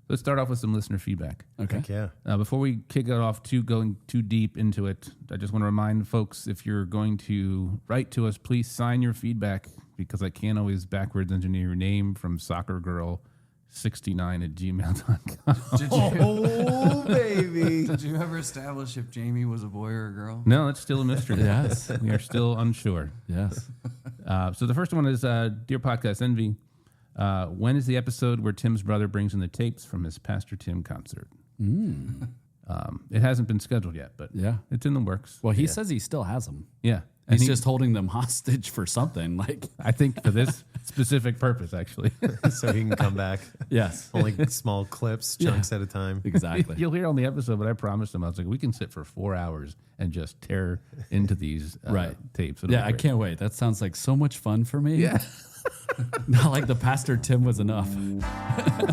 Let's start off with some listener feedback. Okay. Heck yeah. Before we kick it off going too deep into it, I just want to remind folks, if you're going to write to us, please sign your feedback, because I can't always backwards engineer your name from soccergirl69@gmail.com. Oh, baby. Did you ever establish if Jamie was a boy or a girl? No, it's still a mystery. Yes. We are still unsure. Yes. So the first one is, Dear Podcast Envy, when is the episode where Tim's brother brings in the tapes from his Pastor Tim concert? It hasn't been scheduled yet, but Yeah. it's in the works. Well, he says he still has them. Yeah. And He's just holding them hostage for something. I think for this specific purpose, actually. So he can come back. Yes. Only small clips, chunks at a time. Exactly. You'll hear on the episode, but I promised him, I was like, we can sit for 4 hours and just tear into these tapes. It'll Yeah, be I great. can't wait. That sounds like so much fun for me. Yeah. Not like the Pastor Tim was enough.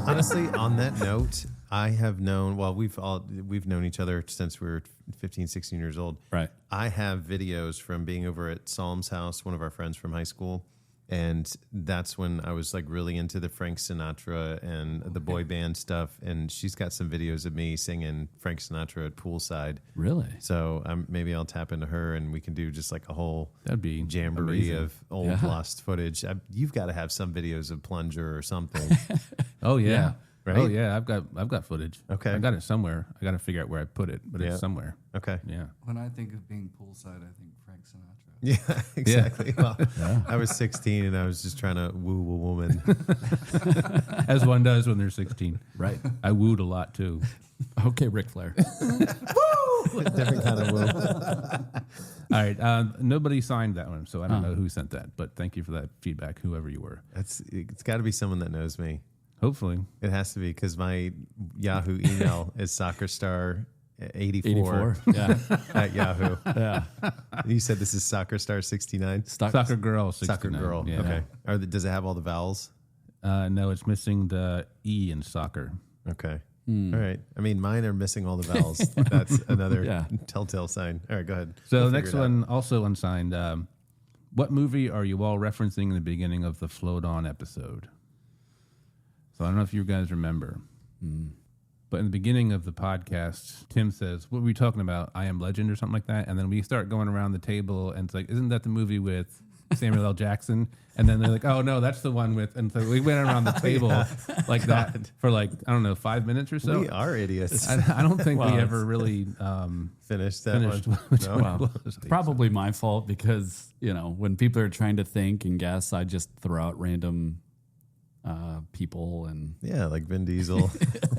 Honestly, on that note, I have known, we've known each other since we were 15, 16 years old. Right. I have videos from being over at Psalm's house, one of our friends from high school. And that's when I was like really into the Frank Sinatra and the boy band stuff. And she's got some videos of me singing Frank Sinatra at poolside. Really? So maybe I'll tap into her and we can do just like a whole That'd be jamboree amazing. of old lost footage. You've got to have some videos of Plunger or something. Oh, yeah. Yeah. Right? Oh, yeah. I've got footage. Okay. I got it somewhere. I got to figure out where I put it, but Yeah. it's somewhere. Okay. Yeah. When I think of being poolside, I think Frank Sinatra. Yeah, exactly. Well, I was 16 and I was just trying to woo a woman. As one does when they're 16. Right. I wooed a lot, too. Okay, Ric Flair. Different kind of woo. All right. Nobody signed that one, so I don't know who sent that, but thank you for that feedback, whoever you were. It's got to be someone that knows me. Hopefully. It has to be because my Yahoo email is soccerstar84 84. Yeah. at Yahoo. Yeah. You said this is soccerstar69? Soccer Girl 69. Soccer Girl. Yeah. Okay. Does it have all the vowels? No, it's missing the E in soccer. Okay. All right. I mean, mine are missing all the vowels. That's another telltale sign. All right, go ahead. So We'll the figure next it out. one, also unsigned. What movie are you all referencing in the beginning of the Float On episode? So I don't know if you guys remember. But in the beginning of the podcast, Tim says, what were we talking about? I Am Legend or something like that? And then we start going around the table and it's like, isn't that the movie with Samuel L. Jackson? And then they're like, oh, no, that's the one with... And so we went around the table like that for like, I don't know, 5 minutes or so. We are idiots. I don't think we ever really Finished finished one. which No? one Well, it was. probably my fault because, when people are trying to think and guess, I just throw out random people and... Yeah, like Vin Diesel.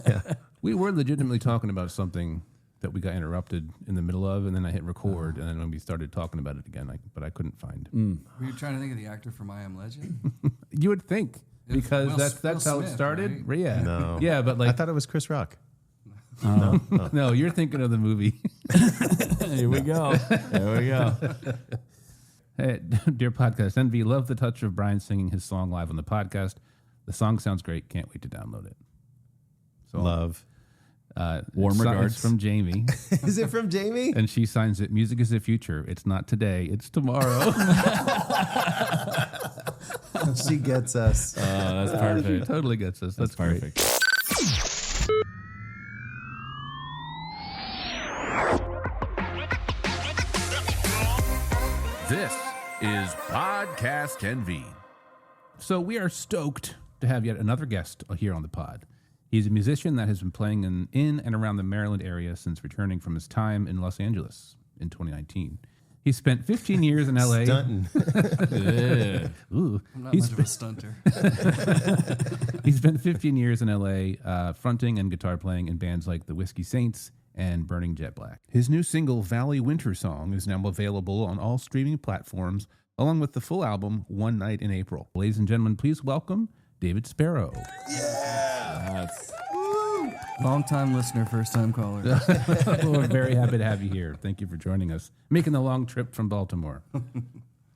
Yeah. We were legitimately talking about something that we got interrupted in the middle of, and then I hit record, and then when we started talking about it again, but I couldn't find. Were you trying to think of the actor from I Am Legend? You would think, because Will that's how Smith, it started. right? Yeah, No. yeah, but I like thought it was Chris Rock. no, you're thinking of the movie. Here we go. There we go. Hey, dear podcast envy, love the touch of Brian singing his song live on the podcast. The song sounds great. Can't wait to download it. So Love. Warm it's regards. from Jamie, Is it from Jamie? and she signs it. Music is the future. It's not today. It's tomorrow. She gets us. That's She perfect. totally gets us. That's great. Perfect. This is Podcast Envy. So we are stoked to have yet another guest here on the pod. He's a musician that has been playing in and around the Maryland area since returning from his time in Los Angeles in 2019. He spent 15 years in LA. Stunting. Yeah. Ooh. I'm not much of a stunter. He spent 15 years in LA fronting and guitar playing in bands like the Whiskey Saints and Burning Jet Black. His new single, Valley Winter Song, is now available on all streaming platforms, along with the full album, One Night in April. Ladies and gentlemen, please welcome David Sparrow. That's Long-time listener, first-time caller. We're very happy to have you here. Thank you for joining us. Making the long trip from Baltimore.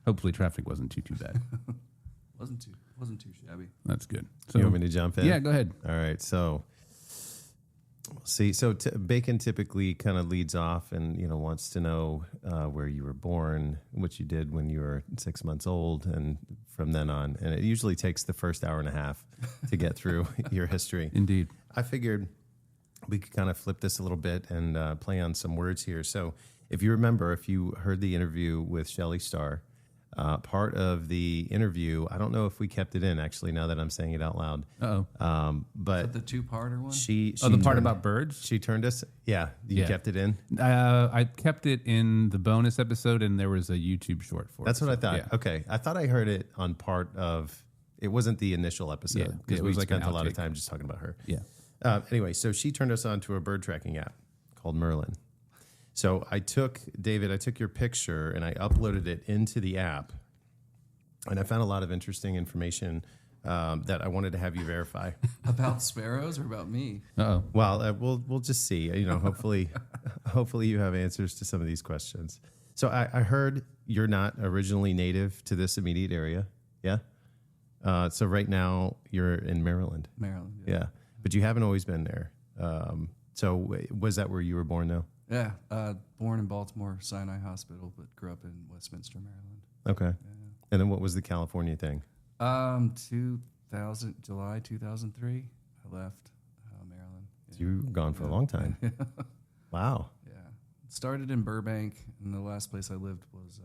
Hopefully traffic wasn't too bad. wasn't too shabby. That's good. So, You want me to jump in? yeah, go ahead. All right. So, see, Bacon typically kind of leads off and, wants to know where you were born, what you did when you were 6 months old, and from then on. And it usually takes the first hour and a half to get through your history. Indeed. I figured we could kind of flip this a little bit and play on some words here. So if you remember, if you heard the interview with Shelley Starr, part of the interview, I don't know if we kept it in, actually, now that I'm saying it out loud. But The two-parter one? she The part about birds? she turned us, you Yeah. kept it in? I kept it in the bonus episode, and there was a YouTube short for That's it. what I thought. Yeah. Okay. I thought I heard it on part of, it wasn't the initial episode, Yeah, because it we was like an spent a lot of outtake. time just talking about her. Yeah. Anyway, so she turned us on to a bird tracking app called Merlin. So I took your picture and I uploaded it into the app, and I found a lot of interesting information that I wanted to have you verify. About sparrows or about me? Uh-oh. Well, we'll just see. You know, hopefully you have answers to some of these questions. So I heard you're not originally native to this immediate area, yeah? So right now you're in Maryland. Maryland. Yeah, but you haven't always been there. So was that where you were born, though? Yeah. Born in Baltimore, Sinai Hospital, but grew up in Westminster, Maryland. Okay. And then what was the California thing? July 2003, I left Maryland. So you were gone for a long time. Wow. Yeah. Started in Burbank, and the last place I lived was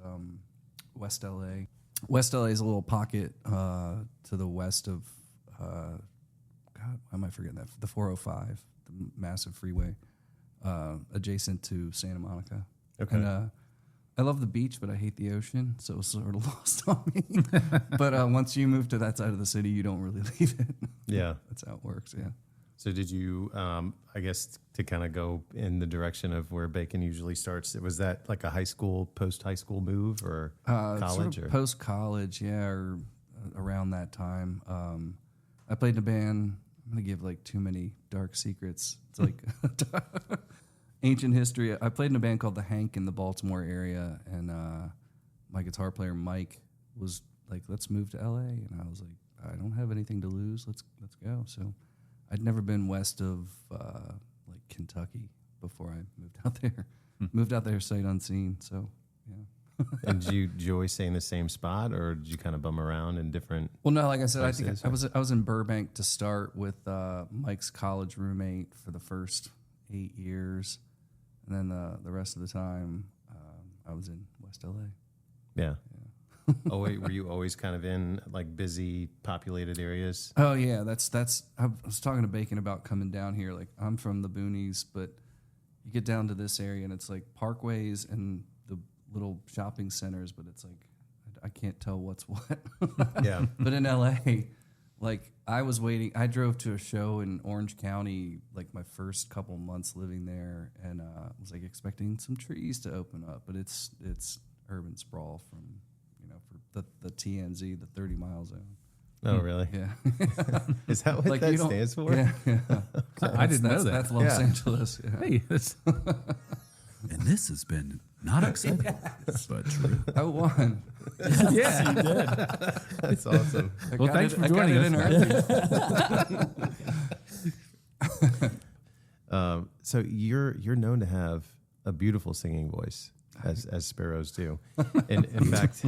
West LA. West LA is a little pocket to the west of, God, why am I forgetting that? The 405, the massive freeway, adjacent to Santa Monica. Okay. And I love the beach, but I hate the ocean, so it was sort of lost on me. But once you move to that side of the city, you don't really leave it. Yeah. That's how it works, yeah. So did you, I guess, to kind of go in the direction of where bacon usually starts, was that like a post-high school move or college? Sort of post-college, yeah, or around that time. I played in a band. I'm going to give like too many dark secrets. It's like ancient history. I played in a band called The Hank in the Baltimore area, and my guitar player, Mike, was like, let's move to LA. And I was like, I don't have anything to lose. Let's go. So I'd never been west of like Kentucky before I moved out there. Moved out there sight unseen. So yeah. And did you always stay in the same spot, or did you kind of bum around in different? Well, no, like I said, I think places, I was in Burbank to start with Mike's college roommate for the first 8 years, and then the rest of the time I was in West LA. Yeah. Oh wait, were you always kind of in like busy, populated areas? Oh yeah, that's. I was talking to Bacon about coming down here. Like I'm from the boonies, but you get down to this area and it's like parkways and the little shopping centers, but it's like I can't tell what's what. Yeah. But in LA, like I was waiting. I drove to a show in Orange County, like my first couple months living there, and was like expecting some trees to open up, but it's urban sprawl from for the TNZ, the 30-mile zone. Oh really? Yeah. Is that what Like, that you don't- stands for? Yeah. I didn't know that. That's Los Yeah. Angeles. Yeah. Hey, And this has been not acceptable, but true. I won. yeah. That's awesome. Well, thanks for joining us. So you're known to have a beautiful singing voice, as sparrows do. And in fact,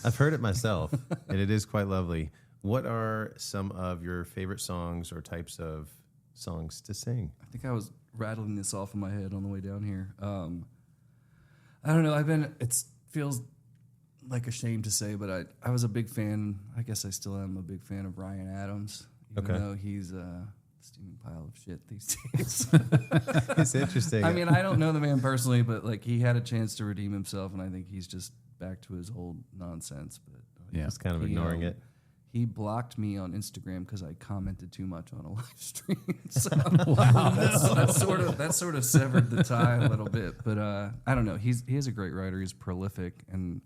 I've heard it myself, and it is quite lovely. What are some of your favorite songs or types of songs to sing? I think I was rattling this off in my head on the way down here. I don't know. It feels like a shame to say, but I was a big fan. I guess I still am a big fan of Ryan Adams, even though he's a steaming pile of shit these days. It's interesting. I mean, I don't know the man personally, but like he had a chance to redeem himself, and I think he's just back to his old nonsense. But Yeah. just kind of ignoring it. He blocked me on Instagram because I commented too much on a live stream. So that sort of severed the tie a little bit. But I don't know. He is a great writer. He's prolific, and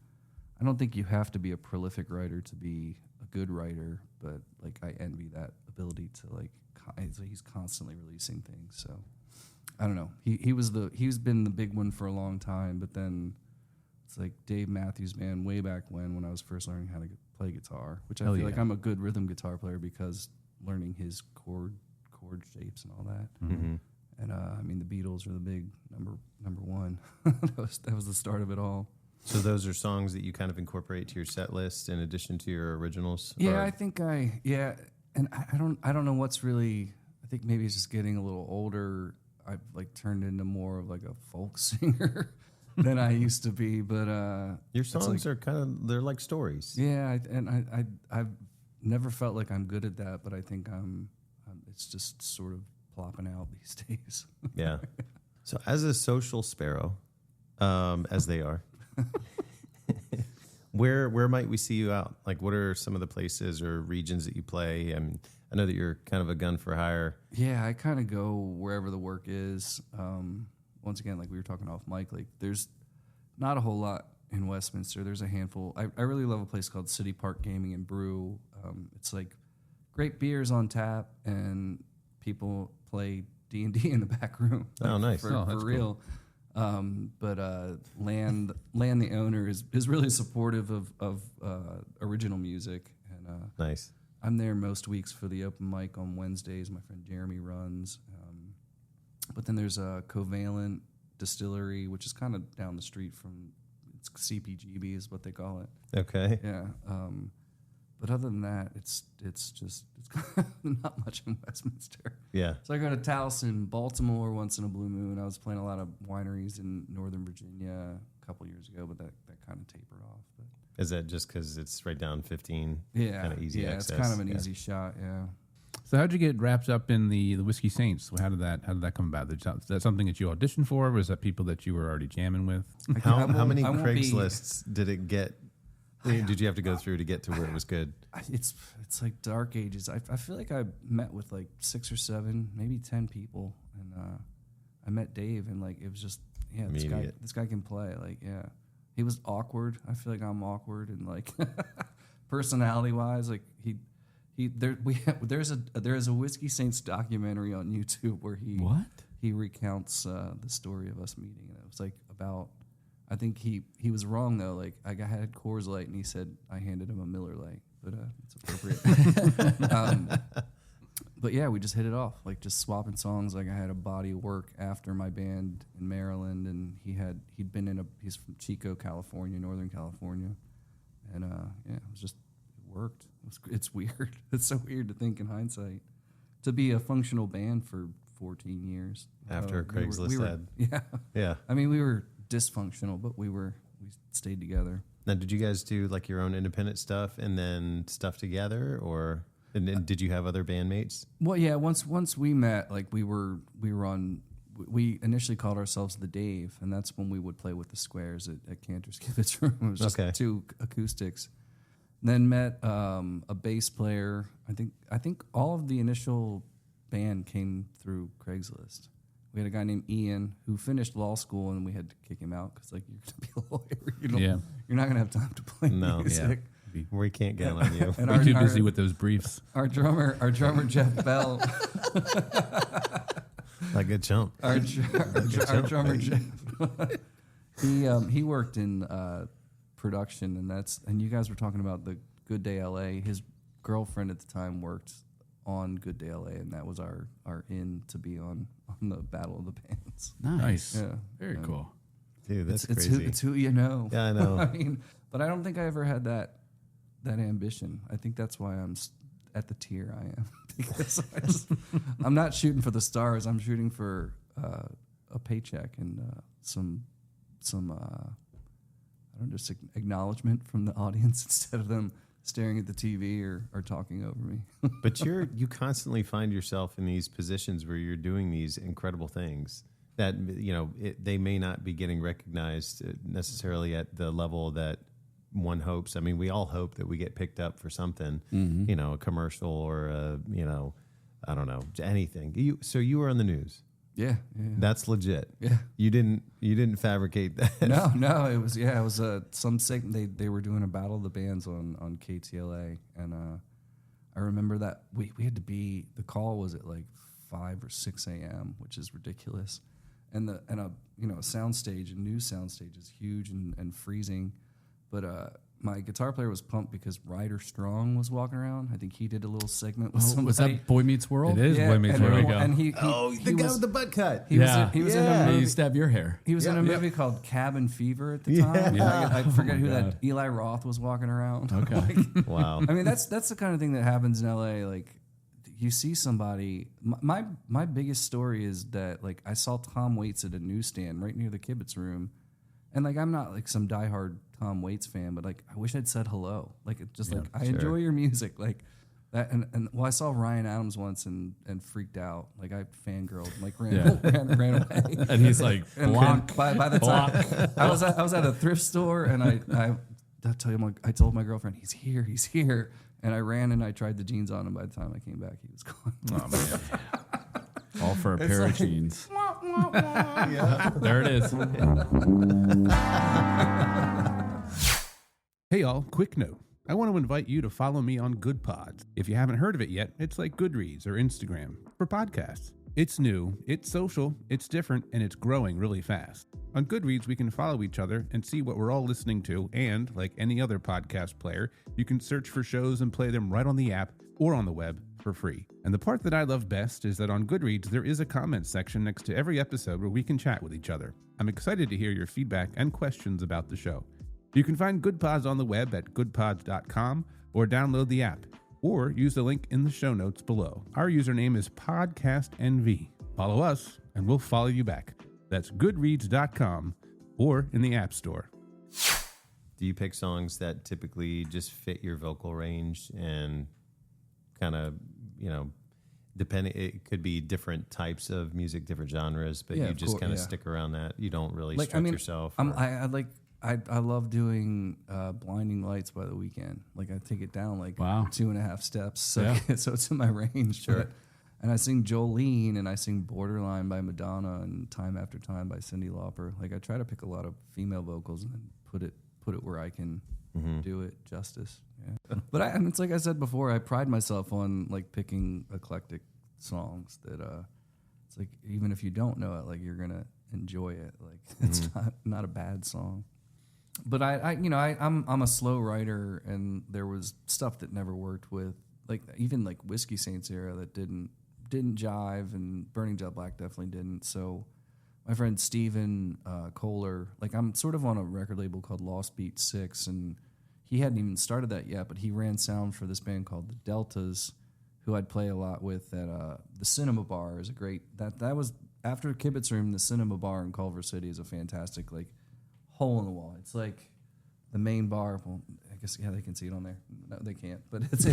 I don't think you have to be a prolific writer to be a good writer. But like I envy that ability to like. He's constantly releasing things. So I don't know. He's been the big one for a long time. But then it's like Dave Matthews Band way back when I was first learning how to play guitar, which I feel like I'm a good rhythm guitar player because learning his chord shapes and all that. Mm-hmm. And I mean, the Beatles are the big number one. that was the start of it all. So those are songs that you kind of incorporate to your set list in addition to your originals? Yeah, Or- I think and I don't know what's really. I think maybe it's just getting a little older. I've like turned into more of like a folk singer than I used to be. But Your songs are they're like stories. yeah, I've never felt like I'm good at that, but I think it's just sort of plopping out these days. Yeah. So as a social sparrow, as they are, where might we see you out? Like, what are some of the places or regions that you play? I know that you're kind of a gun for hire. Yeah, I kind of go wherever the work is. Once again, like we were talking off mic, like there's not a whole lot in Westminster. There's a handful. I really love a place called City Park Gaming and Brew. It's like great beers on tap, and people play D&D in the back room. Oh, nice. For real. Cool. But Land, the owner, is really supportive of original music. And Nice. I'm there most weeks for the open mic on Wednesdays. My friend Jeremy runs. But then there's a Covalent Distillery, which is kind of down the street from CPGB is what they call it. Okay. Yeah. But other than that, it's not much in Westminster. Yeah. So I go to Towson, Baltimore once in a blue moon. I was playing a lot of wineries in Northern Virginia a couple years ago, but that kind of tapered off. But Is that just because it's right down 15? yeah, Kind of easy access. it's kind of an easy shot. Yeah. So how'd you get wrapped up in the Whiskey Saints? How did that come about? Is that something that you auditioned for? Or was that people that you were already jamming with? How many Craigslists did it get? Did you have to go through to get to where it was good? It's like dark ages. I feel like I met with like 6 or 7, maybe 10 people, and I met Dave, and like it was just this guy can play. Like he was awkward. I feel like I'm awkward, and like personality wise, like there's a Whiskey Saints documentary on YouTube where he recounts the story of us meeting, and it was like about. I think he was wrong though. Like I had Coors Light, and he said I handed him a Miller Lite, but it's appropriate. But yeah, we just hit it off, like just swapping songs. Like I had a body of work after my band in Maryland, and he's from Chico, California, Northern California, and it worked. It's weird. It's so weird to think in hindsight to be a functional band for 14 years After Craigslist ad. Yeah. I mean, we were dysfunctional, but we stayed together. Now, did you guys do like your own independent stuff and then stuff together, or and did you have other bandmates? Well, yeah. Once we met, like we we initially called ourselves the Dave, and that's when we would play with the Squares at Cantor's Kibitz Room. It was just 2 acoustics. Then met a bass player. I think all of the initial band came through Craigslist. We had a guy named Ian who finished law school, and we had to kick him out because, like, you're going to be a lawyer. You're not going to have time to play music. Yeah. We can't count on you. And we're too busy with those briefs. Our drummer Jeff Bell. Like a chump. Our drummer Jeff. He worked in production, and you guys were talking about the Good Day LA. His girlfriend at the time worked on Good Day LA, and that was our in to be on the Battle of the Bands. Nice. Yeah. Very cool. Dude, that's it's crazy. It's who you know. Yeah, I know. I mean, but I don't think I ever had that ambition. I think that's why I'm at the tier I am, because I'm not shooting for the stars. I'm shooting for a paycheck and some I don't know, just acknowledgement from the audience instead of them staring at the TV or talking over me. But you constantly find yourself in these positions where you're doing these incredible things that, they may not be getting recognized necessarily at the level that one hopes. I mean, we all hope that we get picked up for something, a commercial or I don't know, anything. So you were on the news. Yeah. That's legit. Yeah. You didn't fabricate that. No, it was some segment they were doing a Battle of the Bands on KTLA, and I remember that we had to be, the call was at like 5 or 6 a.m., which is ridiculous, and a soundstage, a new soundstage is huge and freezing, but my guitar player was pumped because Ryder Strong was walking around. I think he did a little segment with somebody. Was that Boy Meets World? It is Boy Meets World. And the guy with the butt cut. He was in a movie. He used to have your hair. He was in a movie called Cabin Fever at the time. Yeah. I forget who that Eli Roth was walking around. Okay. Wow. I mean, that's the kind of thing that happens in LA. Like, you see somebody. My biggest story is that like I saw Tom Waits at a newsstand right near the Kibitz room, and like I'm not like some diehard Tom Waits fan, but like I wish I'd said hello. Like it just like I enjoy your music, like that. And well, I saw Ryan Adams once and freaked out. Like I fangirled, like ran away. And he's like, block. By the time I was at a thrift store, and I told my girlfriend, he's here. And I ran and I tried the jeans on him. By the time I came back, he was gone. Oh, man. All for a pair of jeans. There it is. Hey, all, quick note. I want to invite you to follow me on Good Pods. If you haven't heard of it yet, it's like Goodreads or Instagram for podcasts. It's new, it's social, it's different, and it's growing really fast. On Goodreads, we can follow each other and see what we're all listening to, and, like any other podcast player, you can search for shows and play them right on the app or on the web for free. And the part that I love best is that on Goodreads, there is a comment section next to every episode where we can chat with each other. I'm excited to hear your feedback and questions about the show. You can find Good Pods on the web at goodpods.com or download the app, or use the link in the show notes below. Our username is PodcastNV. Follow us, and we'll follow you back. That's goodreads.com or in the App Store. Do you pick songs that typically just fit your vocal range and kind of, depending, it could be different types of music, different genres, but you just kind of stick around that. You don't really stretch yourself. I love doing Blinding Lights by The Weeknd. Like I take it down like 2.5 steps, so it's in my range. Sure. And I sing Jolene, and I sing Borderline by Madonna, and Time After Time by Cyndi Lauper. Like I try to pick a lot of female vocals and then put it where I can do it justice. Yeah. But and it's like I said before, I pride myself on like picking eclectic songs that it's like even if you don't know it, like you're gonna enjoy it. Like it's not a bad song. But I'm a slow writer, and there was stuff that never worked with like even like Whiskey Saints era that didn't jive, and Burning Jet Black definitely didn't. So my friend Steven Kohler, like I'm sort of on a record label called Lost Beat 6, and he hadn't even started that yet, but he ran sound for this band called the Deltas, who I'd play a lot with at the Cinema Bar. Is a great that was after Kibitz Room. The Cinema Bar in Culver City is a fantastic like hole in the wall. It's like the main bar. Well, I guess they can see it on there. No, they can't. But it's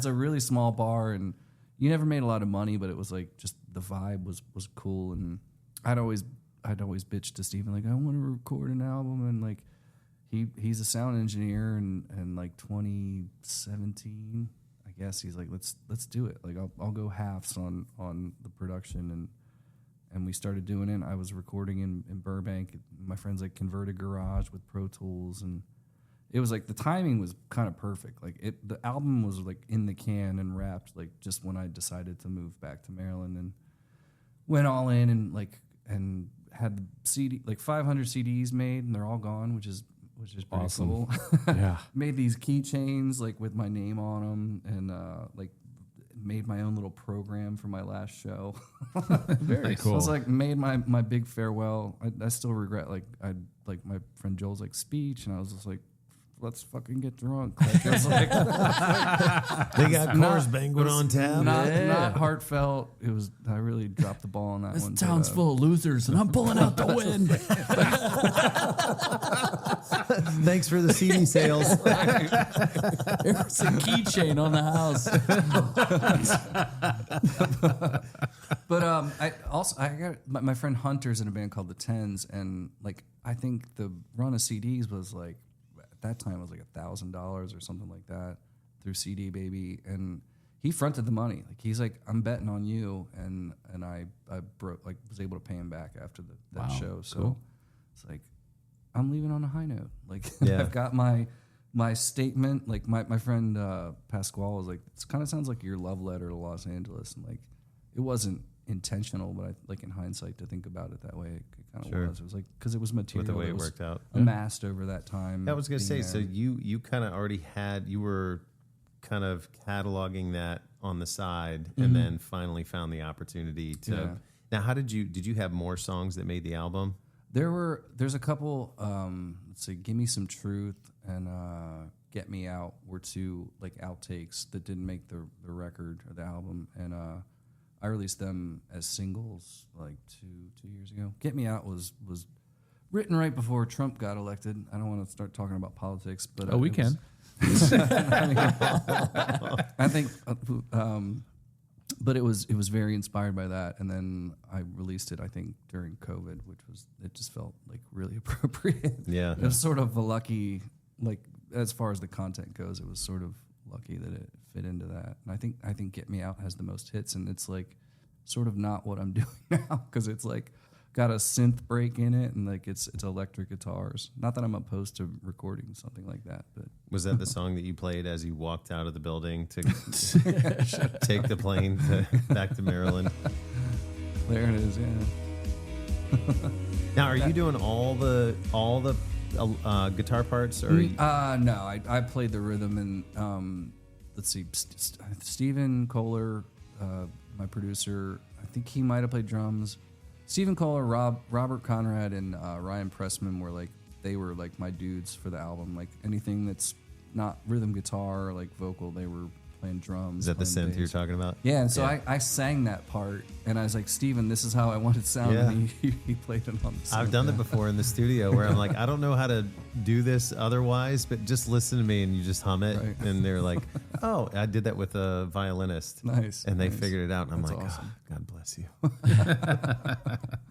a really small bar, and you never made a lot of money, but it was like just the vibe was cool. And I'd always bitch to Steven like, I want to record an album, and like he's a sound engineer, and like 2017, I guess he's like, let's do it. Like I'll go halves on the production, and we started doing it. I was recording in Burbank. My friends like converted Garage with Pro Tools, and it was like the timing was kind of perfect. Like the album was like in the can and wrapped like just when I decided to move back to Maryland, and went all in and had the CD like 500 CDs made, and they're all gone, which is pretty awesome. cool. Yeah, made these keychains like with my name on them, and like made my own little program for my last show. Very cool. I was like made my big farewell. I still regret like my friend Joel's like speech, and I was just like, let's fucking get drunk. Like, I was like, they got Coors Banquet on tap. Not heartfelt. It was. I really dropped the ball on that one. This town's full of losers, and I'm pulling out the win. Thanks for the CD sales. There's a keychain on the house. But I got my friend Hunter's in a band called the Tens, and like I think the run of CDs was like at that time it was like $1,000 or something like that through CD Baby, and he fronted the money. Like he's like, I'm betting on you, and I broke like was able to pay him back after that show. So cool. It's like I'm leaving on a high note. Like Yeah. I've got my statement. Like my friend Pasquale was like, it kind of sounds like your love letter to Los Angeles, and like it wasn't intentional, but I like in hindsight to think about it that way, it kind of Sure. was. It was like because it was material With the way that it was worked out. amassed over that time. I was going to say, being so there. you kind of already you were kind of cataloging that on the side, and then finally found the opportunity to. Yeah. Now, did you have more songs that made the album? There's a couple. Let's see, Give Me Some Truth and Get Me Out were two like outtakes that didn't make the record or the album, and I released them as singles like two years ago. Get Me Out was written right before Trump got elected. I don't want to start talking about politics, but we can. I think, but it was very inspired by that, and then I released it. I think during COVID, it just felt like really appropriate. Yeah, it was sort of a lucky, like as far as the content goes, it was sort of lucky that it fit into that. And I think Get Me Out has the most hits, and it's like sort of not what I'm doing now because it's like got a synth break in it and like it's electric guitars. Not that I'm opposed to recording something like that, but was that the song that you played as you walked out of the building to take the plane back to Maryland? There it is. Yeah. Now, are you doing all the guitar parts, or no? I played the rhythm, and let's see, Stephen Kohler, my producer. I think he might have played drums. Stephen Kohler, Robert Conrad, and Ryan Pressman were like my dudes for the album. Like anything that's not rhythm guitar or like vocal, they were playing drums. Is that the synth bass. you're talking about? Yeah, and so I sang that part, and I was like, Steven, this is how I want it to sound, Yeah. and he played it on the synth. I've done that before in the studio where I'm like, I don't know how to do this otherwise, but just listen to me, and you just hum it. Right. And they're like, oh, I did that with a violinist. Nice. And they nice. figured it out. And I'm That's like, awesome. oh, God bless you.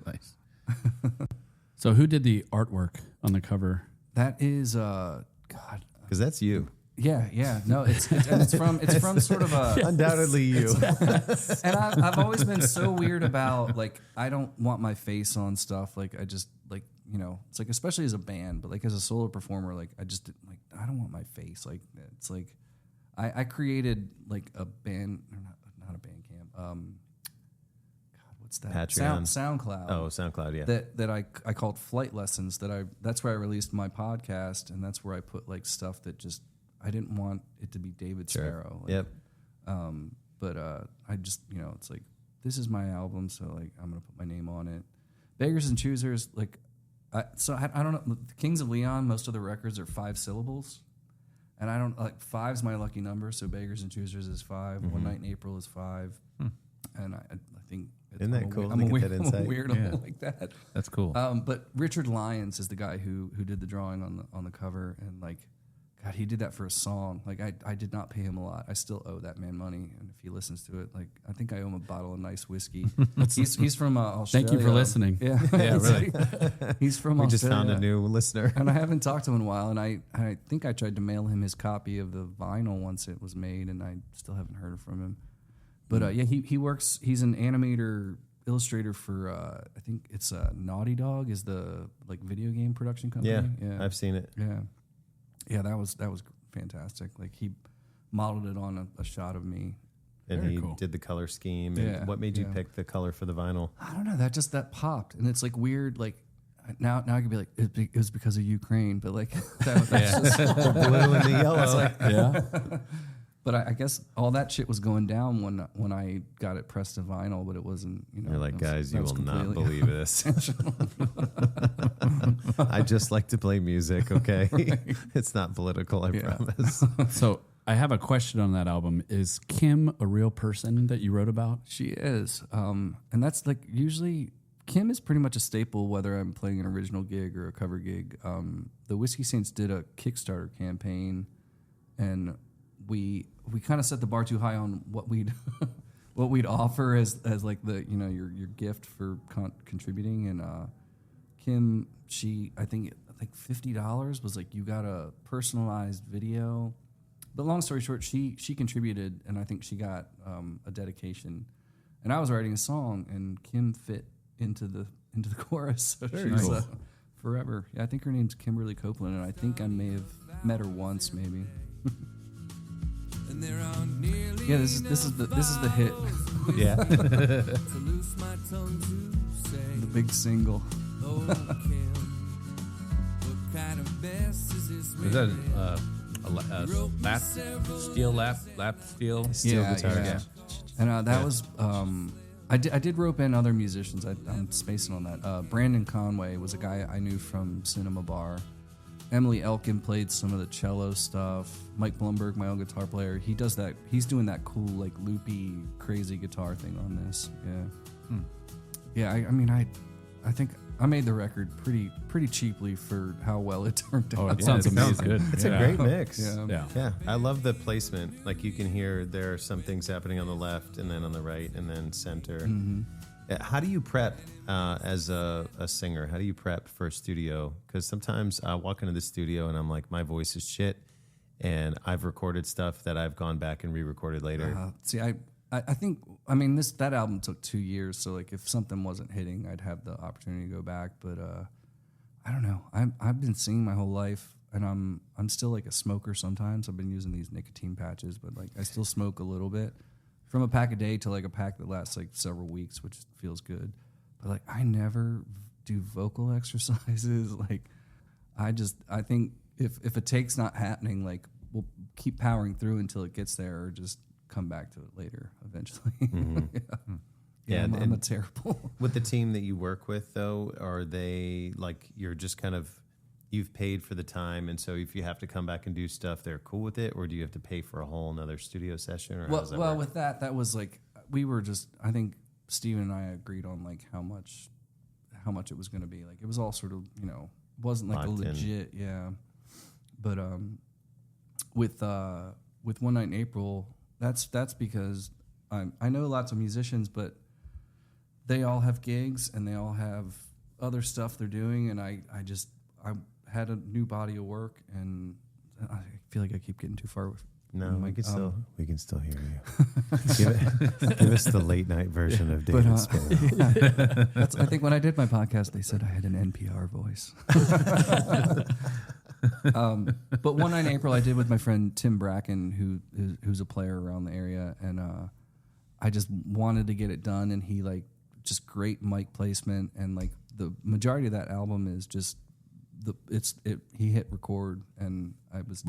Nice. So who did the artwork on the cover? That is, God. Because that's you. Yeah. No, it's from sort of a Undoubtedly you. and I've always been so weird about like I don't want my face on stuff. Like I just like it's like especially as a band, but like as a solo performer, like I just like I don't want my face. Like it's like I created like a band or not a band camp. God, what's that? Patreon. SoundCloud. Oh, SoundCloud, yeah. That I called Flight Lessons. That's where I released my podcast, and that's where I put like stuff that just I didn't want it to be David Sparrow. Like, Yep. But I just it's like this is my album, so like I'm gonna put my name on it. Beggars and Choosers, like I don't know. The Kings of Leon, most of the records are 5 syllables, and I don't like 5's my lucky number. So Beggars and Choosers is 5. Mm-hmm. One Night in April is 5, and I think Isn't that cool? I'm a Look at that I'm a insight. weirdo like that. That's cool. But Richard Lyons is the guy who did the drawing on the cover, and like, God, he did that for a song. Like I did not pay him a lot. I still owe that man money, and if he listens to it, like I think I owe him a bottle of nice whiskey. he's from Australia. Thank you for listening. Yeah, Yeah, really. He's from We Australia. just found a new listener. And I haven't talked to him in a while, and I think I tried to mail him his copy of the vinyl once it was made, and I still haven't heard from him. But yeah, he works. He's an animator, illustrator for I think it's Naughty Dog is the like video game production company. Yeah, I've seen it. Yeah, that was fantastic. Like he modeled it on a shot of me. And Very he cool. did the color scheme. And Yeah, what made you yeah. pick the color for the vinyl? I don't know. That popped, and it's like weird. Like now I could be like it was because of Ukraine, but like that's just The blue and the yellow. Yeah. But I guess all that shit was going down when I got it pressed to vinyl, but it wasn't. You're like, that was- guys, that you was will not completely- believe this. I just like to play music, okay? It's not political, I Yeah. promise. So I have a question on that album. Is Kim a real person that you wrote about? She is, and that's like usually Kim is pretty much a staple whether I'm playing an original gig or a cover gig. The Whiskey Saints did a Kickstarter campaign, and we kind of set the bar too high on what we'd what we'd offer as like the your gift for contributing. And Kim, I think $50 was like you got a personalized video. But long story short, she contributed, and I think she got a dedication. And I was writing a song, and Kim fit into the chorus. So she's forever. Yeah, I think her name's Kimberly Copeland, and I think I may have met her once, maybe. Yeah, this is the hit, Yeah. the big single. Is that lap steel? Steel guitar. Yeah. And that was I did rope in other musicians. I'm spacing on that. Brandon Conway was a guy I knew from Cinema Bar. Emily Elkin played some of the cello stuff. Mike Blumberg, my old guitar player, he does that. He's doing that cool, like loopy, crazy guitar thing on this. Yeah, yeah. I mean, I think I made the record pretty cheaply for how well it turned out. Oh, it sounds amazing. Good. It's a great mix. Yeah. Yeah, I love the placement. Like you can hear there are some things happening on the left and then on the right and then center. How do you prep as a singer? How do you prep for a studio? Because sometimes I walk into the studio and I'm like, my voice is shit, and I've recorded stuff that I've gone back and re-recorded later. See, I think, I mean, that album took 2 years, so like if something wasn't hitting, I'd have the opportunity to go back. But I don't know. I've been singing my whole life, and I'm still like a smoker sometimes. I've been using these nicotine patches, but like I still smoke a little bit. From a pack a day to like a pack that lasts like several weeks, which feels good. But like I never do vocal exercises. Like I think if a take's not happening, like we'll keep powering through until it gets there, or just come back to it later eventually. Yeah, I'm a terrible. With the team that you work with, though, are they like you're just kind of you've paid for the time, and so if you have to come back and do stuff, they're cool with it, or do you have to pay for a whole another studio session? Or how does that work? With that was like we were just. I think Steven and I agreed on like how much it was going to be. Like it was all sort of wasn't like Locked a legit But with One Night in April, that's because I know lots of musicians, but they all have gigs and they all have other stuff they're doing, and I had a new body of work, and I feel like I keep getting too far. No, we can still hear you. give us the late night version of David Sparrow. Yeah. I think when I did my podcast, they said I had an NPR voice. But One Night in April, I did with my friend Tim Bracken, who's a player around the area, and I just wanted to get it done, and he like just great mic placement, and like the majority of that album is just. He hit record, and I was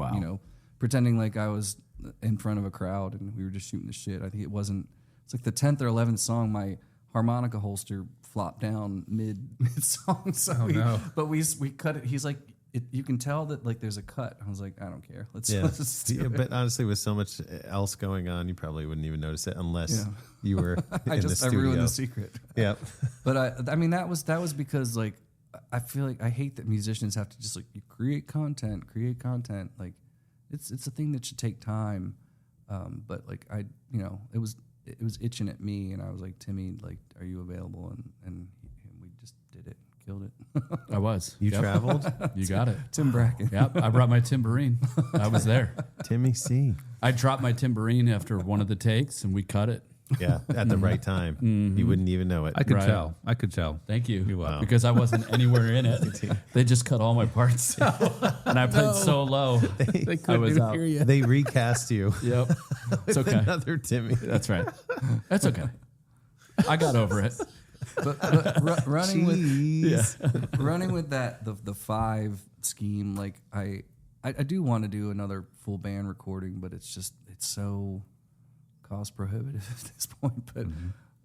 pretending like I was in front of a crowd and we were just shooting the shit. I think it's like the 10th or 11th song, my harmonica holster flopped down mid song. So but we cut it. He's like, you can tell that like there's a cut. I was like, I don't care. Let's do it. But honestly, with so much else going on, you probably wouldn't even notice it unless you were in the studio. I ruined the secret. Yeah. But I mean, that was because like, I feel like I hate that musicians have to just like create content. Like it's a thing that should take time. But like it was itching at me, and I was like, Timmy, like, are you available? And we just did it, killed it. I was. You traveled? You got it. Tim Bracken. Yep. I brought my tambourine. I was there. Timmy C. I dropped my tambourine after one of the takes, and we cut it. Yeah, at the right time. Mm-hmm. You wouldn't even know it. I could tell. Thank you. You're welcome. Because I wasn't anywhere in it. They just cut all my parts out. And I played so low. I was out. They recast you. Yep. It's with okay. Another Timmy. That's right. That's okay. I got over it. But running with that the 5 scheme, like I do want to do another full band recording, but it's so cost prohibitive at this point. But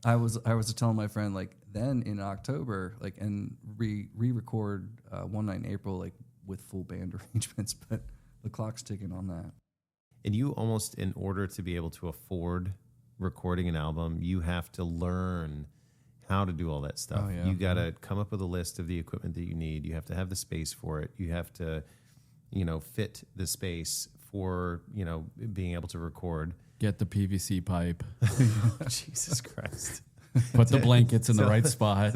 I was telling my friend, like, then in October, like, and re-record One Night in April, like, with full band arrangements, but the clock's ticking on that. And you almost, in order to be able to afford recording an album, you have to learn how to do all that stuff. Oh, yeah. You got to come up with a list of the equipment that you need. You have to have the space for it. You have to, fit the space for, being able to record. Get the PVC pipe. Jesus Christ. Put the blankets in the right spot.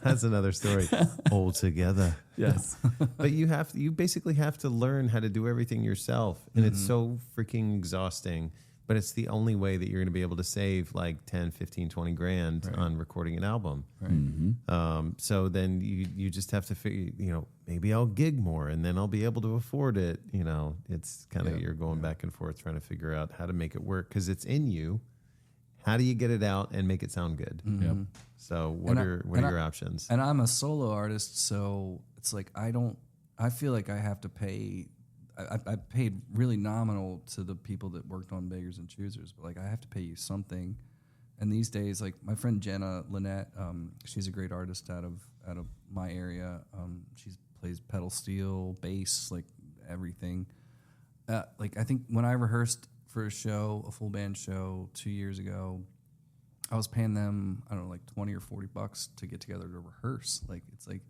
That's another story altogether. Yes. But you basically have to learn how to do everything yourself. And it's so freaking exhausting. But it's the only way that you're going to be able to save like 10, 15, 20 grand on recording an album. Right. Mm-hmm. So then you just have to figure, maybe I'll gig more and then I'll be able to afford it. It's kind of you're going back and forth trying to figure out how to make it work because it's in you. How do you get it out and make it sound good? Mm-hmm. Yep. So what are your options? And I'm a solo artist, so it's like I feel like I have to pay. I paid really nominal to the people that worked on Beggars and Choosers, but like I have to pay you something, And these days, like my friend Jenna Lynette, she's a great artist out of my area. She plays pedal steel, bass, like everything. Like I think when I rehearsed for a show, a full band show 2 years ago, I was paying them, I don't know, like $20 or $40 to get together to rehearse. Like it's like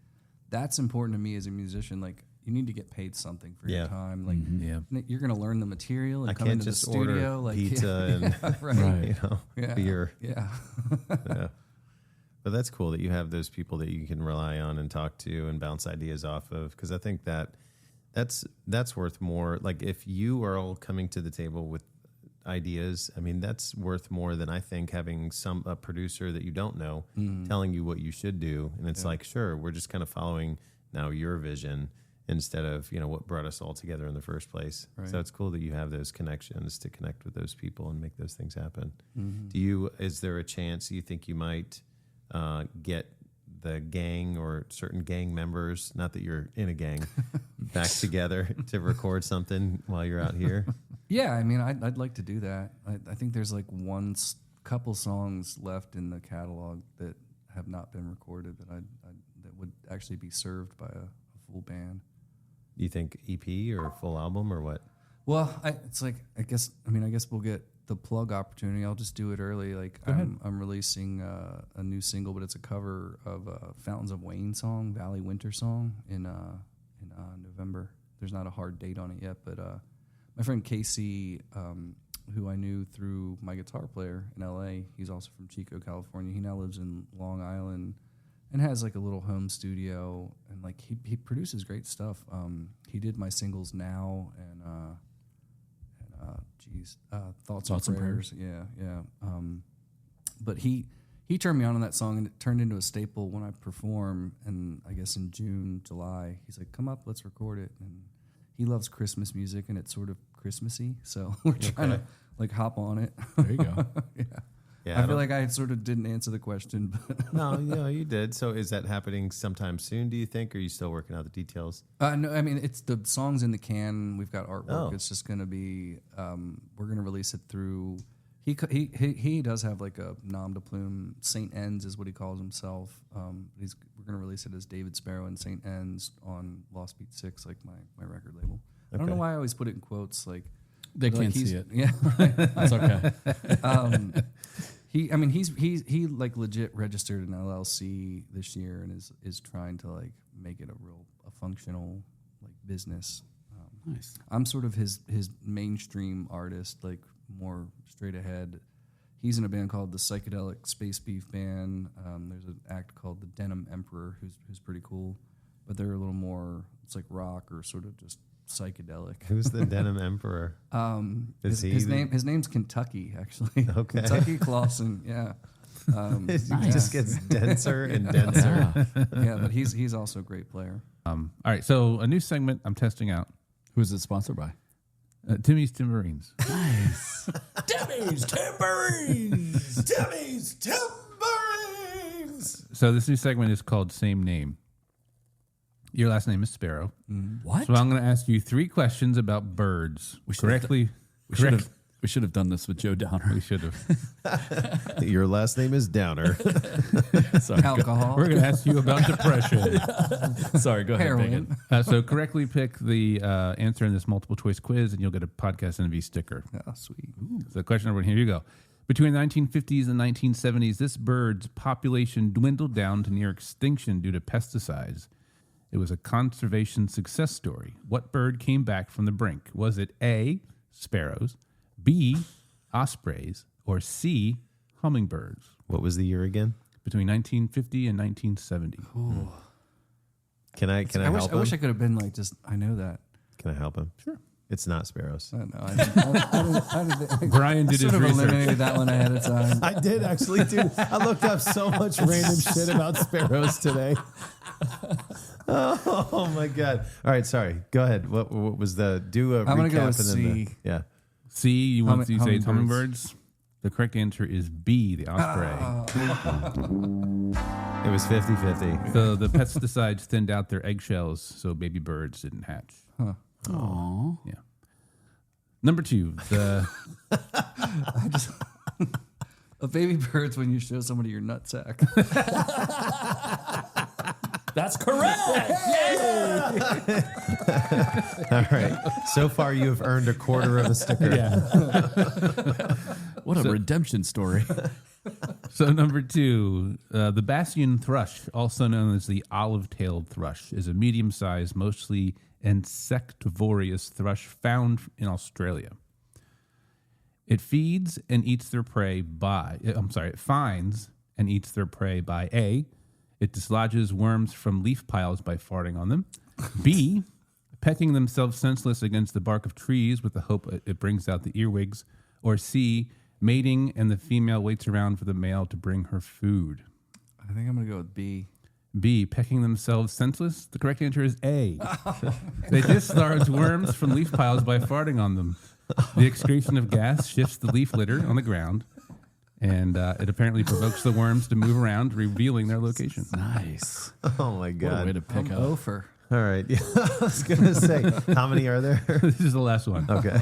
that's important to me as a musician. Like you need to get paid something for your time. Like you're going to learn the material and I come can't into the just studio, order like pizza and right. you know, beer. Yeah. Yeah. But that's cool that you have those people that you can rely on and talk to and bounce ideas off of. Because I think that's worth more. Like if you are all coming to the table with ideas, I mean, that's worth more than I think having a producer that you don't know telling you what you should do. And it's like, sure, we're just kind of following now your vision instead of, you know, what brought us all together in the first place. Right. So it's cool that you have those connections to connect with those people and make those things happen. Is there a chance you think you might get the gang or certain gang members, not that you're in a gang, back together to record something while you're out here? Yeah, I mean, I'd like to do that. I think there's like couple songs left in the catalog that have not been recorded that that would actually be served by a full band. You think EP or full album or what? Well, it's like I guess we'll get the plug opportunity. I'll just do it early. Like I'm releasing a new single, but it's a cover of a Fountains of Wayne song, Valley Winter song in November. There's not a hard date on it yet, but my friend Casey, who I knew through my guitar player in LA, he's also from Chico, California. He now lives in Long Island and has like a little home studio, and like he produces great stuff. He did my singles Now and Thoughts and Prayers. Yeah. But he turned me on that song, and it turned into a staple when I perform. And I guess in June, July, he's like, "Come up, let's record it." And he loves Christmas music, and it's sort of Christmassy, so we're trying to like hop on it. There you go. Yeah, I feel like I sort of didn't answer the question, but no, you did. So is that happening sometime soon, do you think, or are you still working out the details? No, I mean, it's the song's in the can. We've got artwork. It's just going to be, we're going to release it through, he does have like a nom de plume. St. Enns is what he calls himself. We're going to release it as David Sparrow and St. Enns on Lost Beat 6, like my record label. I don't know why I always put it in quotes, like, they can't see it. Yeah. That's okay. He like legit registered an LLC this year and is trying to like make it a functional like business. Nice. I'm sort of his mainstream artist, like more straight ahead. He's in a band called the Psychedelic Space Beef Band. There's an act called the Denim Emperor who's pretty cool, but they're a little more, it's like rock or sort of just psychedelic. Who's the Denim Emperor? His name's Kentucky, actually. Okay. Kentucky Clausen, yeah. It just gets denser and denser. Yeah, but he's also a great player. All right, so a new segment I'm testing out. Who's it sponsored by? Timmy's Timberines. Nice. Timmy's Timberines! Timmy's Timberines! So this new segment is called Same Name. Your last name is Sparrow. What? So I'm going to ask you 3 questions about birds. We should have done this with Joe Downer. We should have. Your last name is Downer. Sorry, Alcohol. We're going to ask you about depression. Sorry, go ahead. Heroin. So correctly pick the answer in this multiple choice quiz, and you'll get a Podcast NV sticker. Oh, sweet. So question number 1, here you go. Between the 1950s and 1970s, this bird's population dwindled down to near extinction due to pesticides. It was a conservation success story. What bird came back from the brink? Was it A, sparrows, B, ospreys, or C, hummingbirds? What was the year again? Between 1950 and 1970. Can I help him? I wish I could have been like, I know that. Can I help him? Sure. It's not sparrows. I didn't. Brian did his sort of research. eliminated that one ahead of time. I did actually, too. I looked up so much random shit about sparrows today. Oh my God! All right, sorry. Go ahead. What was the recap? I'm gonna go with and then C. Yeah. C, you want to say it's hummingbirds. hummingbirds? The correct answer is B, the osprey. It was 50-50. So the pesticides thinned out their eggshells, so baby birds didn't hatch. Aww. Yeah. Number 2, the A baby bird's when you show somebody your nutsack. That's correct. All right. So far, you have earned a quarter of a sticker. Yeah. What a redemption story. So number 2, the Bastion thrush, also known as the olive-tailed thrush, is a medium-sized, mostly insectivorous thrush found in Australia. It feeds and eats their prey by, it finds and eats their prey by A, it dislodges worms from leaf piles by farting on them, B, pecking themselves senseless against the bark of trees with the hope it brings out the earwigs, or C, mating and the female waits around for the male to bring her food. I think I'm going to go with B. B, pecking themselves senseless. The correct answer is A. They dislodge worms from leaf piles by farting on them. The excretion of gas shifts the leaf litter on the ground, and it apparently provokes the worms to move around, revealing their location. Nice. Oh, my What a God. way to pick up. Ofer. All right. Yeah, I was going to say, how many are there? This is the last one. Okay.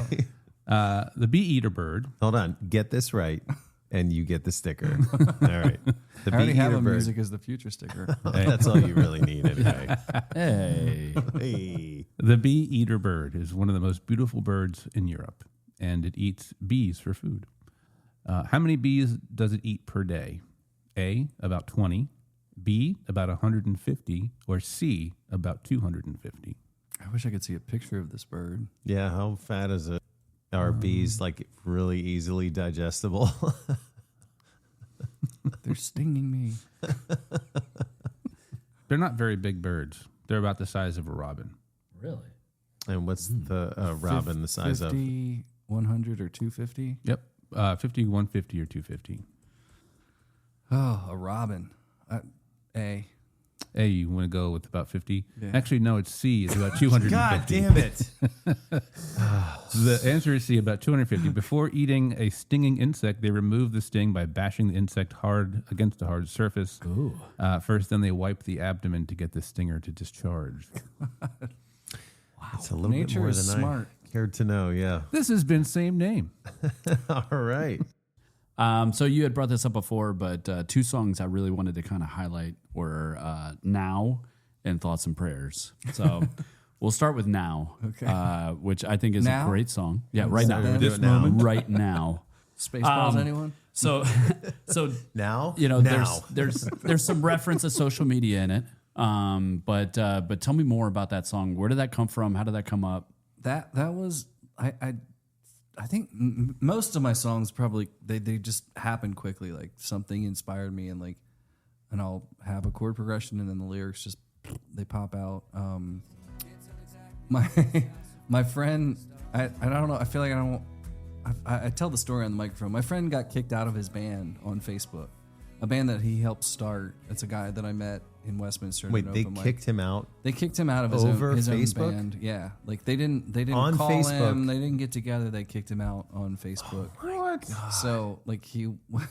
The bee-eater bird. Hold on. Get this right, and you get the sticker. All right. The I already have bee-eater a bird. music as the future sticker. That's all you really need anyway. Hey. Hey. The bee-eater bird is one of the most beautiful birds in Europe, and it eats bees for food. How many bees does it eat per day? A, about 20, B, about 150, or C, about 250. I wish I could see a picture of this bird. Yeah, how fat is it? Are bees like really easily digestible? They're stinging me. They're not very big birds. They're about the size of a robin. Really? And what's the robin the size 50, 100, or 250? Yep, 50, 150, or 250. Oh, a robin. A. A, you want to go with about 50? Yeah. Actually, no, it's C. It's about 250. God damn it. The answer is C, about 250. Before eating a stinging insect, they remove the sting by bashing the insect hard against a hard surface. Ooh. First, then they wipe the abdomen to get the stinger to discharge. It's a little Nature bit more is than smart. I cared to know, yeah. This has been same name. All right. So you had brought this up before, but 2 songs I really wanted to kind of highlight were Now and Thoughts and Prayers. So we'll start with Now, Okay. which I think is Now? a great song. Yeah, right now. This Do it now. Right now. Spaceballs, anyone? So Now? you know, Now. there's some reference to social media in it. But tell me more about that song. Where did that come from? How did that come up? That was I think most of my songs probably they just happen quickly. Like something inspired me, and I'll have a chord progression, and then the lyrics just they pop out. My friend, I don't know. I feel like I tell the story on the microphone. My friend got kicked out of his band on Facebook, a band that he helped start. It's a guy that I met in Westminster. Wait, they kicked him out? They kicked him out of his Over own Facebook? band. Yeah, like they didn't On call Facebook? him. They didn't get together. They kicked him out on Facebook. What? So like he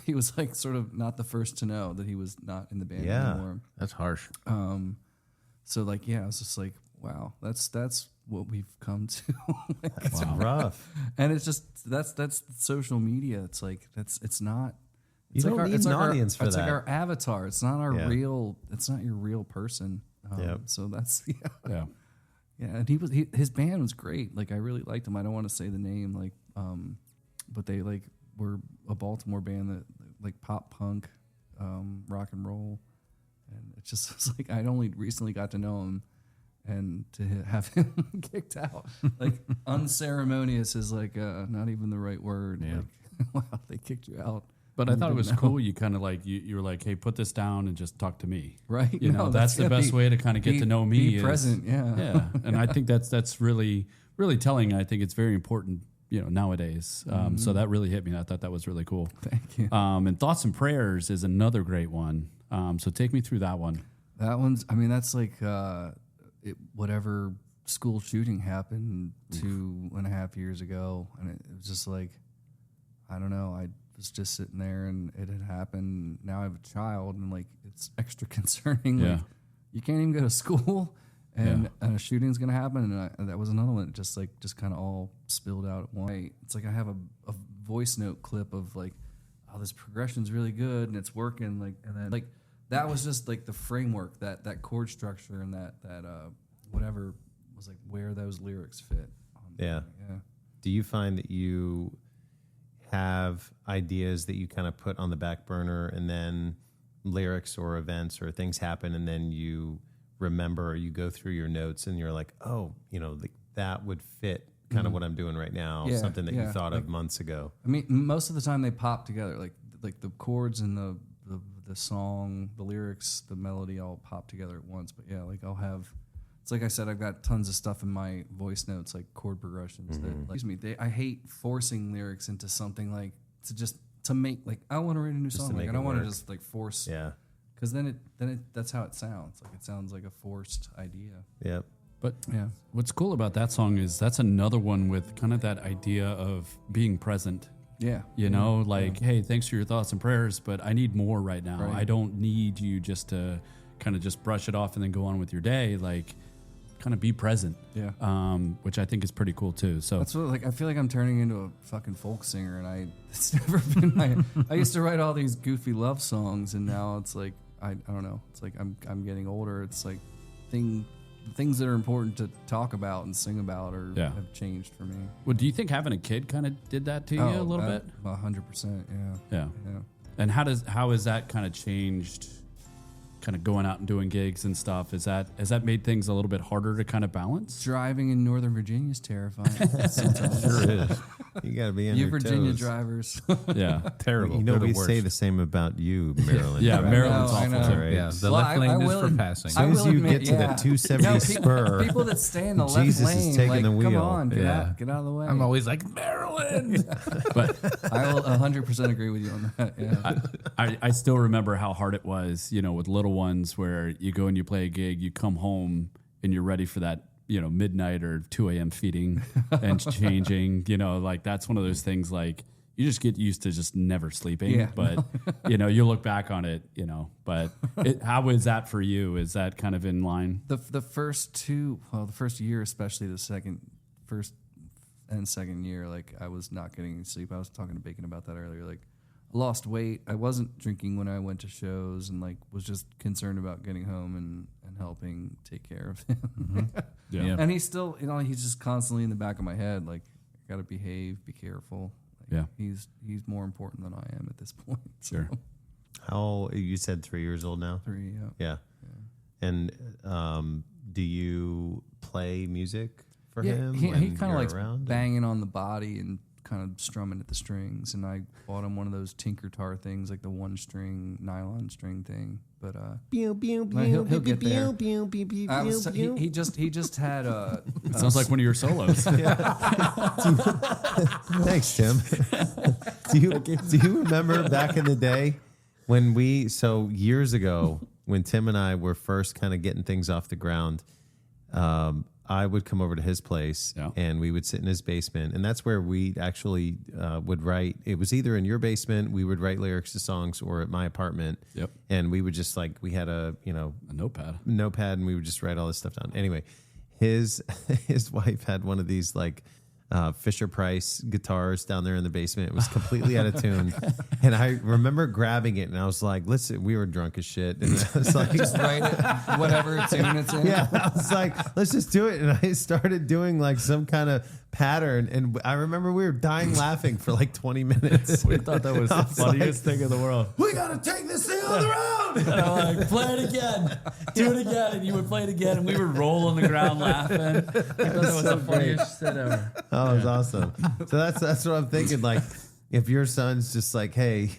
was like sort of not the first to know that he was not in the band Yeah. anymore. That's harsh. So like yeah, I was just like wow, that's what we've come to. It's rough. And it's just that's social media. It's like it's not. You don't need an audience for it's that. like our avatar. It's not our Yeah. real. It's not your real person. Yep. So that's Yeah. yeah. And his band was great. Like I really liked him. I don't want to say the name. Like but they like were a Baltimore band that like pop punk, rock and roll, and it just was like I'd only recently got to know him, and to have him kicked out like unceremonious is like not even the right word. Yeah. Like, wow, they kicked you out. But I thought it was didn't know. cool. You kind of like you were like, hey, put this down and just talk to me. Right. You know, that's the best way to kind of get to know me. Be present. Yeah. Yeah, and I think that's really telling. I think it's very important. Nowadays. So that really hit me. I thought that was really cool. Thank you. And Thoughts and Prayers is another great one. So take me through that one. That one's. I mean, that's like whatever school shooting happened 2.5 years ago, and it was just like, I don't know. I was just sitting there, and it had happened. Now I have a child, and like it's extra concerning. Yeah. Like, you can't even go to school, and a shooting's gonna happen, and that was another one. It just kind of all spilled out at once. It's like I have a voice note clip of like oh, this progression's really good and it's working. Like, and then like that was just like the framework, that chord structure and that whatever was like where those lyrics fit. Yeah. Yeah. Do you find that you have ideas that you kind of put on the back burner and then lyrics or events or things happen and then you remember or you go through your notes and you're like, oh, like that would fit kind of what I'm doing right now, Yeah, something that you thought like, of months ago. I mean, most of the time they pop together, like the chords and the song, the lyrics, the melody all pop together at once. But yeah, like I'll have, it's like I said, I've got tons of stuff in my voice notes, like chord progressions that, like, I hate forcing lyrics into something like to make, like, I want to write a new song. Like, I don't want to just like force. Yeah. Because then that's how it sounds. Like it sounds like a forced idea. Yep. But Yeah. what's cool about that song is that's another one with kind of that idea of being present. Yeah. You know, like, hey, thanks for your thoughts and prayers, but I need more right now. Right. I don't need you just to kind of just brush it off and then go on with your day. Like, kind of be present. Yeah. Which I think is pretty cool too. So That's what, like, I feel like I'm turning into a fucking folk singer, and it's never been my. I used to write all these goofy love songs, and now it's like I don't know. It's like I'm getting older. It's like things that are important to talk about and sing about have changed for me. well, do you think having a kid kind of did that to you a little bit? 100%. Yeah. Yeah. And how has that kind of changed? Kind of going out and doing gigs and stuff. Has that made things a little bit harder to kind of balance? Driving in Northern Virginia is terrifying. Sometimes. Sure is. You got to be on You your Virginia toes. drivers. Yeah. Terrible. You know, They're we the worst. say the same about you, Maryland. Yeah, right? Maryland's I awful know. too. Right. Yeah, the Well, left lane I is will for admit- passing. As soon as will you admit, get to the yeah. 270 No, spur, people that stay in the Jesus left is lane, taking like, the come wheel. on, get Yeah. out of the way. I'm always like, Maryland. But I will 100% agree with you on that. Yeah. I still remember how hard it was, with little ones where you go and you play a gig, you come home and you're ready for that, midnight or 2 a.m. feeding and changing, like that's one of those things like you just get used to just never sleeping. Yeah. But, you look back on it, but how is that for you? Is that kind of in line? The first year, especially the first and second year, like I was not getting any sleep. I was talking to Bacon about that earlier. Like I lost weight. I wasn't drinking when I went to shows and like was just concerned about getting home and helping take care of him. Yeah. And he's still, he's just constantly in the back of my head. Like, got to behave, be careful. Like, Yeah. He's more important than I am at this point. So. Sure. how you said 3 years old now? 3, yeah. Yeah. And do you play music for him? He when kind of you're likes around? banging on the body and kind of strumming at the strings. And I bought him one of those Tinker Tar things, like the 1-string nylon string thing. But He'll he'll get there. He just had It sounds like one of your solos. Thanks, Tim. do you remember back in the day when years ago when Tim and I were first kind of getting things off the ground? I would come over to his place and we would sit in his basement, and that's where we actually would write. It was either in your basement, we would write lyrics to songs, or at my apartment. Yep. And we would just we had a notepad, and we would just write all this stuff down. Anyway, his wife had one of these Fisher Price guitars down there in the basement. It was completely out of tune. And I remember grabbing it and I was like, listen, we were drunk as shit. And I was like, just write it, whatever tune it's in. yeah, I was like, let's just do it. And I started doing some kind of pattern. And I remember we were dying laughing for 20 minutes. We thought that was the funniest thing in the world. We got to take this thing on the road. And I'm like, play it again, do it again, and you would play it again, and we would roll on the ground laughing. I thought that was the funniest shit ever. Oh, it was awesome. So that's what I'm thinking. If your son's just like, hey,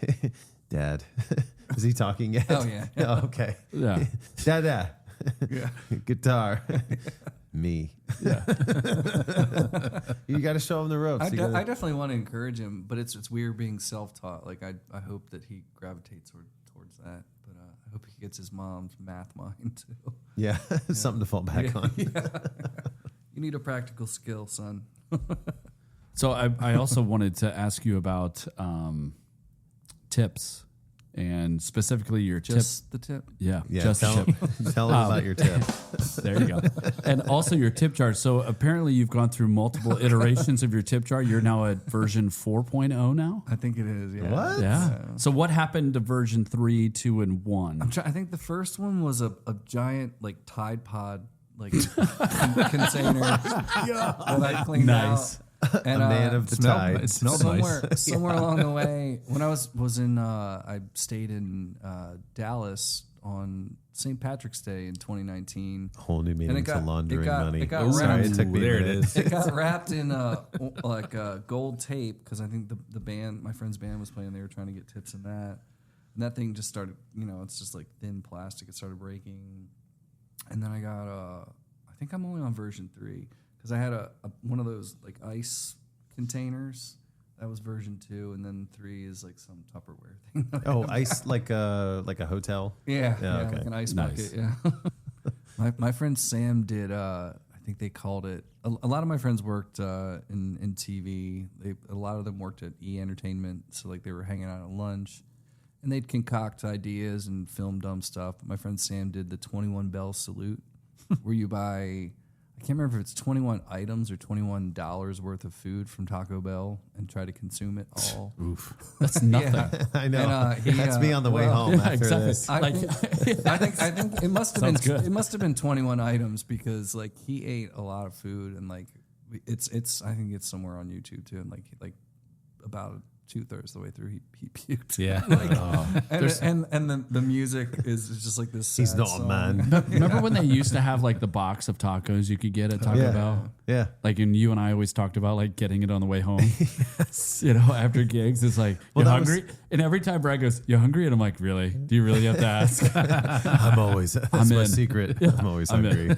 Dad, is he talking yet? Oh, yeah. Oh, okay. Yeah. Dad. Yeah. Guitar. Me. Yeah. You got to show him the ropes. I definitely want to encourage him, but it's weird being self-taught. Like I hope that he gravitates towards that, but I hope he gets his mom's math mind too. Yeah, something to fall back on. Yeah. You need a practical skill, son. So I also wanted to ask you about tips and specifically your Just the tip. Yeah, Yeah, just tell, the tip. tell them about your tip. There you go. And also your tip jar. So apparently you've gone through multiple iterations of your tip jar. You're now at version 4.0 now? I think it is. Yeah. What? Yeah. So what happened to version 3, 2, and 1? I think the first one was a giant like Tide Pod like container that I cleaned Nice. out. And, A man of the tide. It smelled nice. somewhere along the way, when I was in, I stayed in Dallas on St. Patrick's Day in 2019. Whole new meaning to laundering money. It got Sorry, wrapped. it took me There a it minute. is. It got wrapped in like gold tape because I think the band, my friend's band, was playing. They were trying to get tips in that, and that thing just started. It's just like thin plastic. It started breaking, and then I got I think I'm only on version 3 because I had a one of those like ice containers. That was version 2, and then 3 is like some Tupperware thing. Oh, ice like a okay. Yeah, okay. like an ice Nice. bucket. Yeah. my friend Sam did. I think they called it. A lot of my friends worked in TV. A lot of them worked at E Entertainment, so like they were hanging out at lunch, and they'd concoct ideas and film dumb stuff. My friend Sam did the 21 Bell Salute, where you buy. I can't remember if it's 21 items or $21 worth of food from Taco Bell and try to consume it all. Oof. That's nothing. Yeah. I know. And, That's me on the way well, home Yeah, after exactly. this. I think it must have Sounds been good. it must have been 21 items because like he ate a lot of food and like it's I think it's somewhere on YouTube too and like about 2/3 the way through he puked. Yeah. and then the music is just like this. He's sad not song. a man. Remember when they used to have like the box of tacos you could get at Taco Yeah. Bell? Yeah. Like, and you and I always talked about like getting it on the way home. You know, after gigs, it's like, you that hungry? And every time Brad goes, you hungry? And I'm like, really? Do you really have to ask? I'm always. That's I'm my in. secret. I'm always I'm hungry.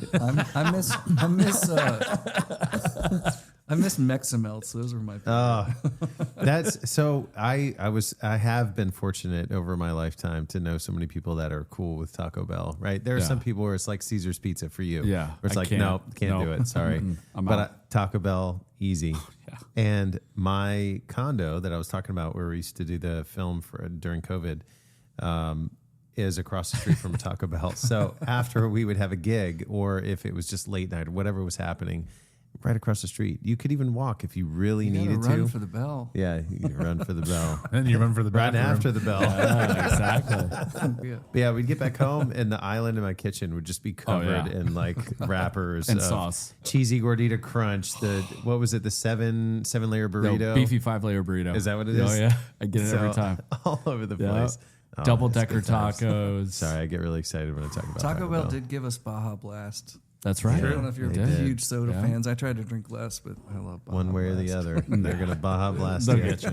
I miss Mexamelts. Those were my favorite. That's so. I have been fortunate over my lifetime to know so many people that are cool with Taco Bell. Right, there are Yeah. some people where it's like Caesar's Pizza for you. Yeah, where it's I like can't. no, can't do it. Sorry, I'm but out. Taco Bell easy. Yeah. And my condo that I was talking about, where we used to do the film for during COVID, is across the street from Taco Bell. So after we would have a gig, or if it was just late night or whatever was happening, right across the street, you could even walk if you really You gotta needed run to. for the bell. Yeah, you could run for the bell. Then you run for the Right bathroom. after the bell. Yeah, exactly. Yeah. But yeah, we'd get back home and the island in my kitchen would just be covered yeah. in like wrappers And of sauce. cheesy gordita crunch. The what was it? The seven layer burrito. No, beefy 5-layer burrito. Is that what it Oh is? yeah, I get it So, every time. all over the Yeah. place. Oh, Double that's decker good times. tacos. Sorry, I get really excited when I talk about Taco Bell did give us Baja Blast. That's right. I don't know if you're They did. huge soda Yeah. fans. I tried to drink less, but I love Baja One way or the Blast. other. They're gonna Baja Blast They'll you. get you.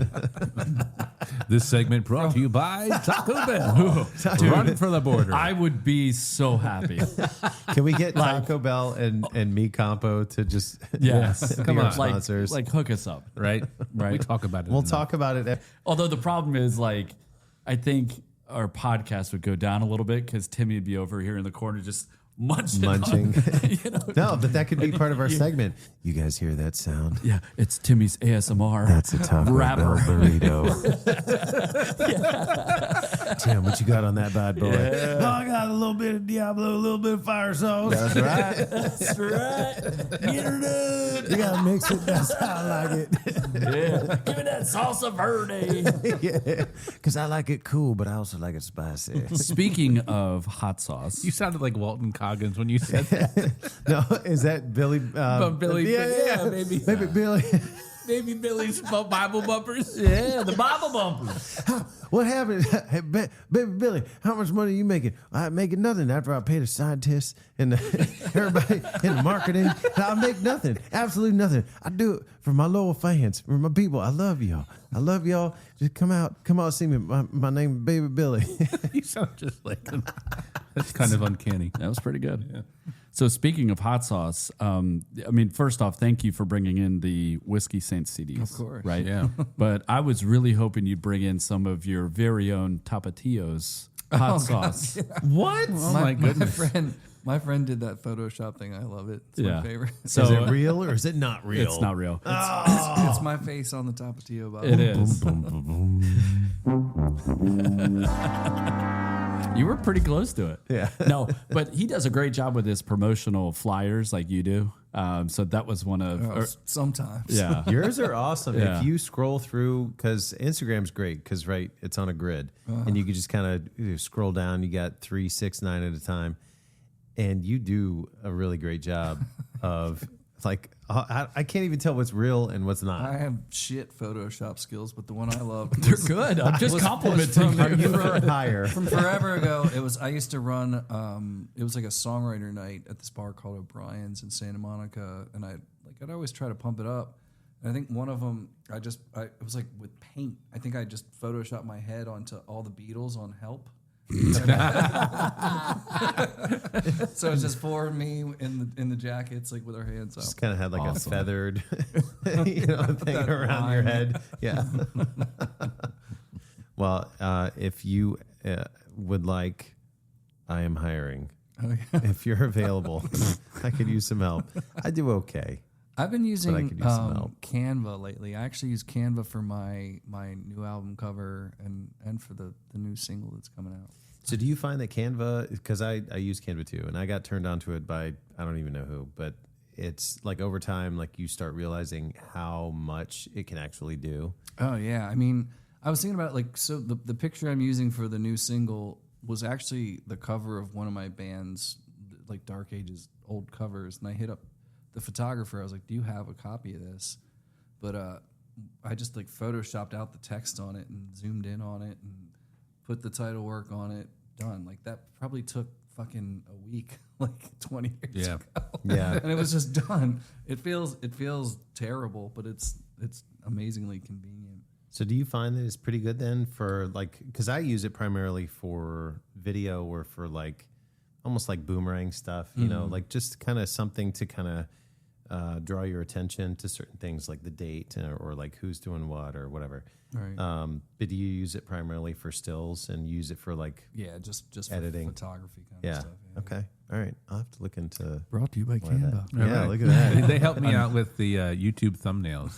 This segment brought to you by Taco Bell. Run for the border. I would be so happy. Can we get Taco Bell and Mi Campo to just Yes. be Come our on. sponsors? Like hook us up. right? Right. We talk about it. We'll enough. talk about it. Although the problem is, like, I think our podcast would go down a little bit because Timmy would be over here in the corner just munching. Munching. You know? No, but that could be part of our segment. You guys hear that sound? Yeah, it's Timmy's ASMR. That's a Taco Rapper. Bell burrito. Tim, what you got on that bad boy? Oh, I got a little bit of Diablo, a little bit of fire sauce. That's right. That's right. Get her done. You gotta mix it. That's how I like it. Yeah. Give me that salsa verde. Yeah, because I like it cool, but I also like it spicy. Speaking of hot sauce, You sounded like Walton Coggins when you said that. No, is that Billy? Billy, yeah, baby. Maybe Billy. Baby Billy's Bible bumpers. yeah, the Bible bumpers. What happened? Hey, baby Billy, how much money are you making? I'm making nothing after I pay the scientists and everybody in the marketing. I make nothing, absolutely nothing. I do it for my loyal fans, for my people. I love y'all. I love y'all. Just come out see me. My name is Baby Billy. You sound just like him. That's kind of uncanny. That was pretty good. Yeah. So speaking of hot sauce, I mean, first off, thank you for bringing in the Whiskey Saints CDs. Of course. Right? Yeah. But I was really hoping you'd bring in some of your very own Tapatio's hot sauce. What? Oh my goodness. My friend did that Photoshop thing. I love it. It's Yeah. my favorite. So is it real or is it not real? It's not real. It's my face on the Tapatio bottle. It is. You were pretty close to it. Yeah. No, but he does a great job with his promotional flyers like you do. So that was one of... Sometimes. yeah. Yours are awesome. Yeah. If you scroll through, because Instagram's great, because it's on a grid, and you can just kind of scroll down. You got 3, 6, 9 at a time, and you do a really great job of like I can't even tell what's real and what's not. I have shit Photoshop skills, but the one I love, They're good. I'm just complimenting you. You were higher. from forever ago. I used to run. It was like a songwriter night at this bar called O'Brien's in Santa Monica, and I'd always try to pump it up. And I think one of them, it was like with paint. I think I just photoshopped my head onto all the Beatles on Help. So it's just for me in the jackets, like with our hands up. Just kind of had like Awesome. a feathered, thing around your head. Yeah. Well, if you would like, I am hiring. Oh, yeah. If you're available, I could use some help. I do okay. I've been using could use some help. Canva lately. I actually use Canva for my new album cover and for the new single that's coming out. So do you find that Canva, because I use Canva too, and I got turned on to it by, I don't even know who, but it's like over time, like you start realizing how much it can actually do. Oh, yeah. I mean, I was thinking about so the picture I'm using for the new single was actually the cover of one of my band's like Dark Ages old covers. And I hit up the photographer. I was like, do you have a copy of this? But I just like photoshopped out the text on it and zoomed in on it and put the title work on it. Done. Like that probably took fucking a week, like 20 years ago. Yeah. And it was just done. It feels terrible, but it's amazingly convenient. So do you find that it's pretty good then for like, because I use it primarily for video or for like almost like boomerang stuff, you know, like just kind of something to kind of draw your attention to certain things like the date or like who's doing what or whatever. Right. But do you use it primarily for stills and use it for like Yeah, just editing? for photography kind of stuff. Yeah. Okay. All right. I'll have to look into Brought to you by more of that. Canva. Yeah, right. look at that. They helped me out with the YouTube thumbnails.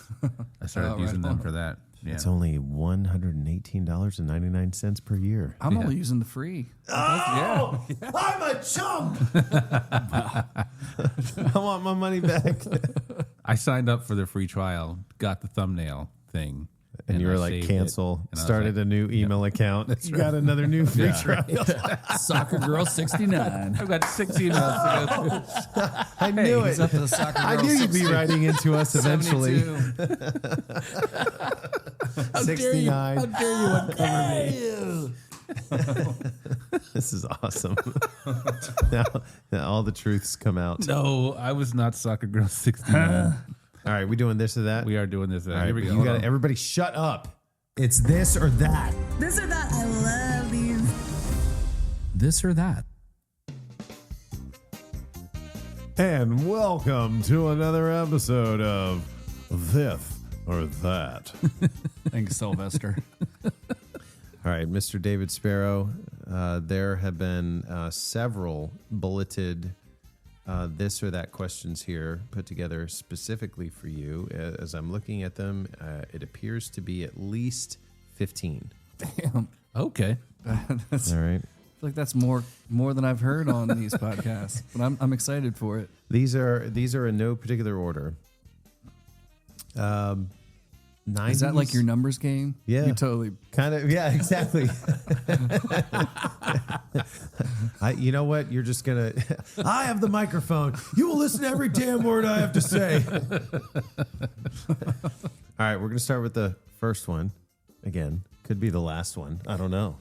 I started Oh, using right them on. for that. Yeah. It's only $118.99 per year. I'm only using the free. Oh, I'm a chump. I want my money back. I signed up for the free trial, got the thumbnail thing. And you I were like, saved cancel, it, and I was started like, a new email account. You got another new free trial. Soccer Girl 69. I've got 6 emails to go through. I knew He's it. up to the Soccer I Girl knew you'd be writing into us eventually. 72. 69. How dare you uncover me? This is awesome. now all the truths come out. No, I was not Soccer Girl 69. All right, we doing this or that? We are doing this. All right, Here we but go. you Hold got on. everybody shut up. It's this or that. This or that, I love these. This or that. And welcome to another episode of This or That. Thanks, Sylvester. All right, Mr. David Sparrow, there have been several bulleted this or that questions here put together specifically for you. As I'm looking at them, it appears to be at least 15. Damn. Okay. That's, All right. I feel like that's more than I've heard on these podcasts, but I'm excited for it. These are in no particular order. 90s, Is that like your numbers game? Yeah. You totally. kind of? Yeah, exactly. You know what? You're just gonna. I have the microphone. You will listen to every damn word I have to say. All right, we're gonna start with the first one. Again, could be the last one. I don't know.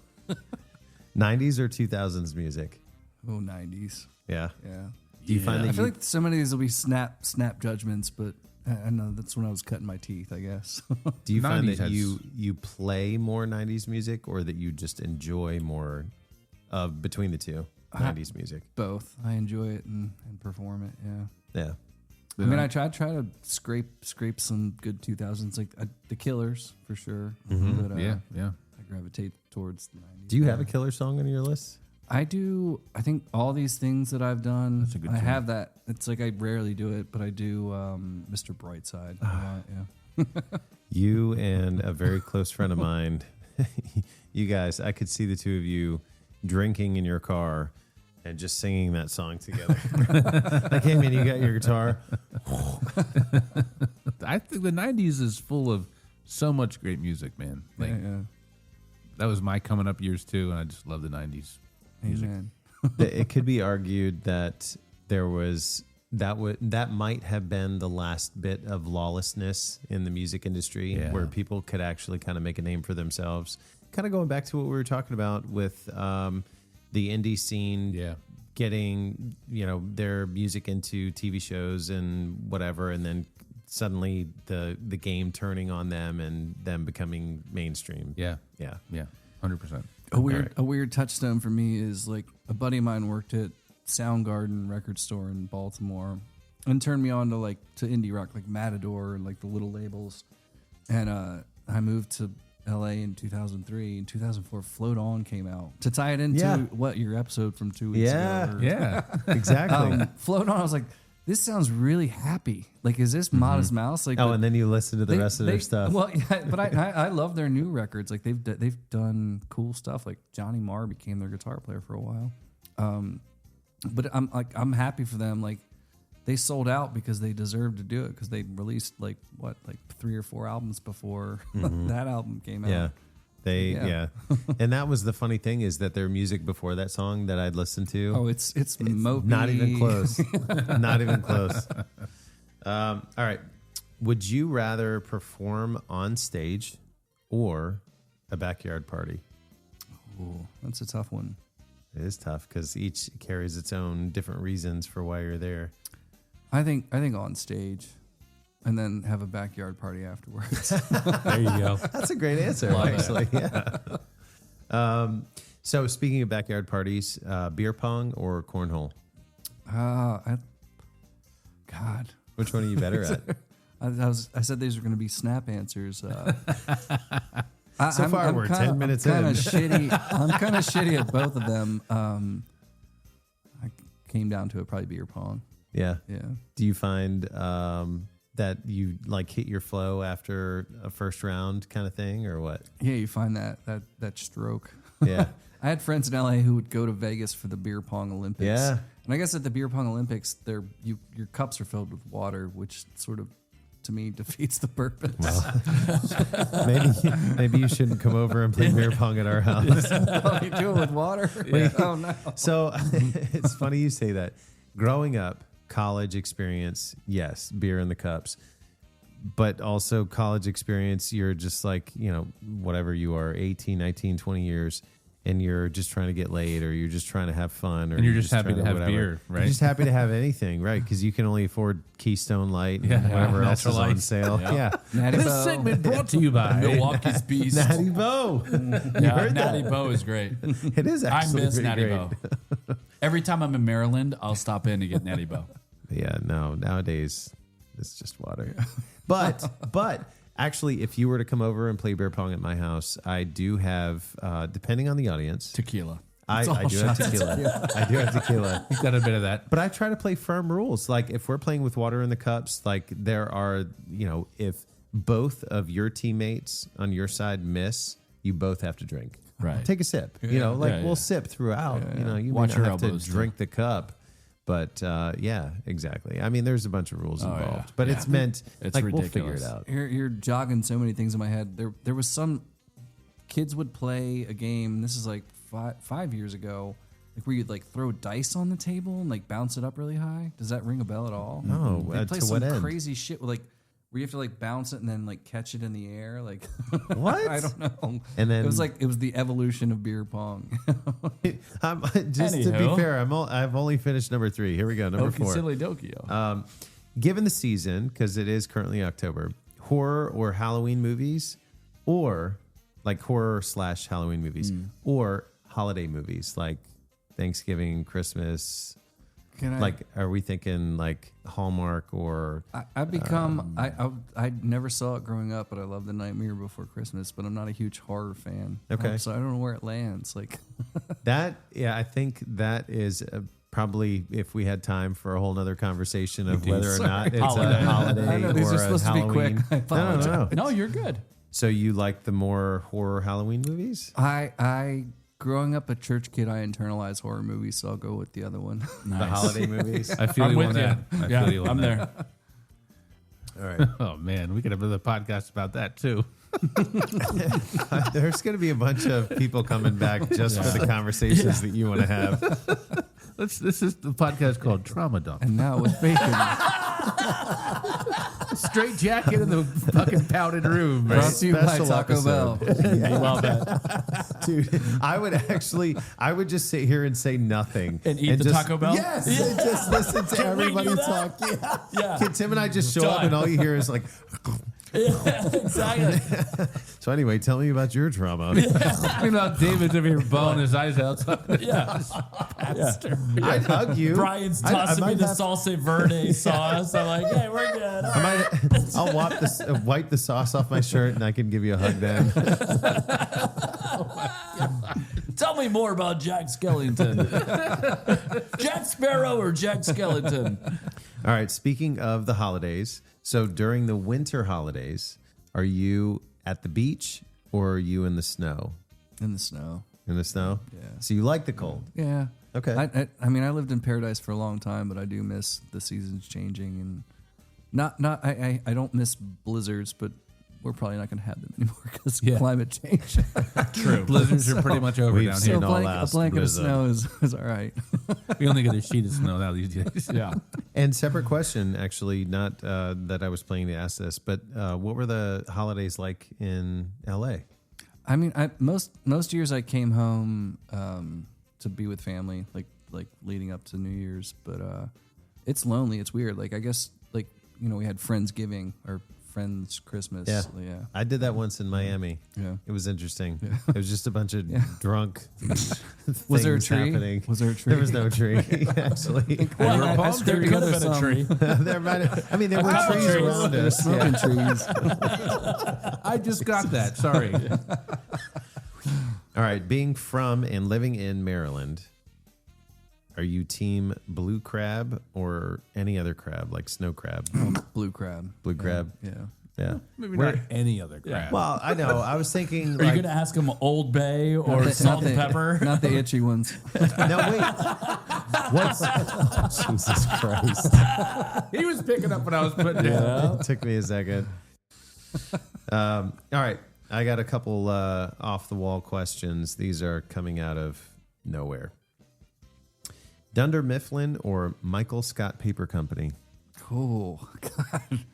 90s or 2000s music? Oh, 90s. Yeah. Yeah. Do you find that I feel like so many of these will be snap judgments, but I know that's when I was cutting my teeth, I guess. do you find 90s that has- you play more 90s music or that you just enjoy more of between the two 90s music? Both. I enjoy it and perform it. Yeah. Yeah. I mean, I try to scrape some good 2000s, like the Killers for sure. But, Yeah, yeah. I gravitate towards the 90s. Do you have a killer song on your list? I do. I think all these things that I've done, That's a good I tune. have that. It's like I rarely do it, but I do Mr. Brightside a lot, yeah. You and a very close friend of mine you guys, I could see the two of you drinking in your car and just singing that song together. Like, hey man, you got your guitar? I think the 90s is full of so much great music, man. Like, that was my coming up years too, and I just love the 90s music. Amen. It could be argued that there was that might have been the last bit of lawlessness in the music industry, where people could actually kind of make a name for themselves. Kind of going back to what we were talking about with the indie scene, getting their music into TV shows and whatever, and then suddenly the game turning on them and them becoming mainstream. Yeah, 100%. A weird touchstone for me is like a buddy of mine worked at Soundgarden record store in Baltimore and turned me on to indie rock, like Matador and like the little labels. And I moved to LA in 2003. In 2004, Float On came out. To tie it into what your episode from 2 weeks ago. Yeah, exactly. Float On, I was like, this sounds really happy. Like, is this Modest Mouse? Like, and then you listen to the rest of their stuff. Well, yeah, but I love their new records. Like, they've done cool stuff. Like Johnny Marr became their guitar player for a while. But I'm happy for them. Like, they sold out because they deserved to do it, because they released like 3 or 4 albums before that album came out. Yeah. And that was the funny thing, is that their music before that song that I'd listened to. Oh, it's mopey. Not even close. Not even close. All right. Would you rather perform on stage or a backyard party? Ooh, that's a tough one. It is tough because each carries its own different reasons for why you're there. I think on stage, and then have a backyard party afterwards. There you go. That's a great answer, actually. Yeah. So speaking of backyard parties, beer pong or cornhole? God. Which one are you better at? I said these were going to be snap answers. So far, we're 10 minutes in. I'm kind of shitty at both of them. I came down to it, probably beer pong. Yeah. Yeah. Do you find that you like hit your flow after a first round kind of thing, or what? Yeah, you find that stroke. Yeah. I had friends in LA who would go to Vegas for the beer pong Olympics. Yeah. And I guess at the beer pong Olympics, your cups are filled with water, which sort of, to me, defeats the purpose. Well, maybe you shouldn't come over and play beer pong at our house. Oh, you do it with water? Yeah. Oh, no. So it's funny you say that. Growing up, college experience, yes, beer in the cups. But also college experience, you're just like, whatever you are, 18, 19, 20 years, and you're just trying to get laid, or you're just trying to have fun, or And you're just happy to have whatever. beer, right? You're just happy to have anything, right? Because you can only afford Keystone Light and whatever else is on sale. Yeah. Natty This Bo. segment brought to you by Milwaukee's Beast. Natty Bo. Yeah, Natty Bo is great. It is I actually miss pretty Natty great. Bo. Every time I'm in Maryland, I'll stop in to get Natty Bo. Yeah, no, nowadays it's just water. But actually, if you were to come over and play beer pong at my house, I do have, depending on the audience, Tequila. I do have tequila. I do have tequila. You've got a bit of that. But I try to play firm rules. Like if we're playing with water in the cups, like there are, if both of your teammates on your side miss, you both have to drink. Right. Take a sip. We'll sip throughout. You Watch may your not have to elbows, drink the cup. But yeah, exactly. I mean, there's a bunch of rules involved, but it's meant It's like ridiculous. we'll figure it out. You're jogging so many things in my head. There was some kids would play a game. This is like 5 years ago, like where you'd like throw dice on the table and like bounce it up really high. Does that ring a bell at all? No, They play to some what end? crazy shit with like where you have to like bounce it and then like catch it in the air. Like What? I don't know. And then it was the evolution of beer pong. Just to be Anywho. fair, I've only finished number 3. Here we go, number 4. Silly Dokio. Given the season, because it is currently October, horror or Halloween movies, or like horror / Halloween movies, or holiday movies like Thanksgiving, Christmas. Are we thinking like Hallmark or? I've become I never saw it growing up, but I love The Nightmare Before Christmas. But I'm not a huge horror fan. Okay. So I don't know where it lands. Like That, I think that is probably, if we had time for a whole nother conversation of whether or not it's a holiday I know these or are supposed a to be Halloween. quick. I apologize. No. No, you're good. So you like the more horror Halloween movies? I growing up a church kid, I internalized horror movies, so I'll go with the other one. The holiday movies? I feel I'm you with on you. that. I Yeah, feel you on I'm that. there. All right. Oh man, we could have another podcast about that too. There's going to be a bunch of people coming back just for the conversations that you want to have. This is the podcast called Trauma Dump. And now with bacon, Straight jacket in the fucking powdered room. brought Right? to you by Special Taco episode. Bell. Well, that. Dude, I would just sit here and say nothing. And eat the just, Taco Bell? Yes. And just listen to Can we everybody do that? talk. Yeah. Yeah. Can Tim and I just show up Done. and all you hear is like, Yeah, exactly. so anyway, tell me about your trauma. You know, David's over here bawling his eyes out. Yeah. I'd hug you. Brian's I tossing me might the have- salsa verde sauce. I'm like, hey, we're good. I'll wipe the sauce off my shirt and I can give you a hug then. Tell me more about Jack Skellington. Jack Sparrow or Jack Skellington? All right. Speaking of the holidays, so during the winter holidays, are you at the beach or are you in the snow? In the snow. In the snow? Yeah. So you like the cold? Yeah. Okay. I mean, I lived in paradise for a long time, but I do miss the seasons changing, and I don't miss blizzards, but we're probably not going to have them anymore because Yeah. climate change. True. Blizzards are pretty much over We've down seen here. all a last blanket of blizzard. snow is all right. We only get a sheet of snow now these days. Yeah. And separate question, actually, not that I was planning to ask this, but what were the holidays like in LA? I mean, most years I came home to be with family, like leading up to New Year's. But it's lonely. It's weird. Like I guess like we had Friendsgiving or Friends Christmas. Yeah. Yeah. I did that once in Miami. Yeah. It was interesting. It was just a bunch of drunk Was there a things tree? happening. Was there a tree? There was no tree, actually. Well, palm there trees could have with been a some- tree. there were trees trees. around us. Smoking trees. I just got that. Sorry. All right, being from and living in Maryland, are you team blue crab or any other crab, like snow crab? Blue crab. Blue crab? Yeah. Yeah. Maybe not any other crap. Well, I know. I was thinking, Are you like, going to ask him Old Bay or salt and pepper? Not the itchy ones. no, wait. What's Jesus Christ? He was picking up what I was putting down. It took me a second. All right. I got a couple off the wall questions. These are coming out of nowhere. Dunder Mifflin or Michael Scott Paper Company? Cool. God.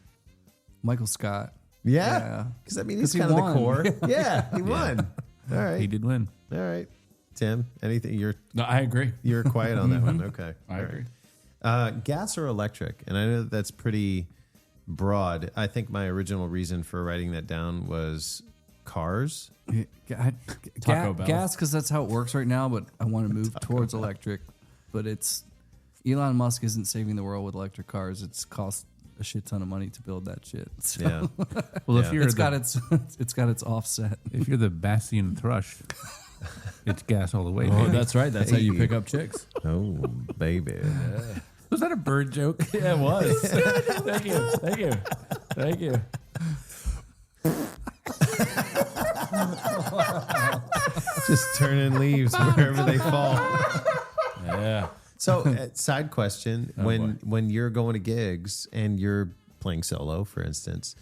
Michael Scott. Yeah. Because, I mean, he's 'Cause he kind of the won. core. Yeah, he won. All right. He did win. All right. Tim, anything? No, I agree. You're quiet on that one. Okay. I All agree. right. Gas or electric? And I know that's pretty broad. I think my original reason for writing that down was cars. Taco Bell. Gas, because that's how it works right now, but I want to move towards electric. But it's Elon Musk isn't saving the world with electric cars. It's cost a shit ton of money to build that shit. So Yeah. Well, Yeah. if you're it's got its offset. if you're the Bassian thrush, it's gas all the way. Oh, baby. that's right. That's how you Hey. pick up chicks. Oh, baby. Was that a bird joke? Yeah, it was. Thank you. Thank you. Thank you. Just turning leaves wherever they fall. Yeah. So, side question: when you're going to gigs and you're playing solo, for instance,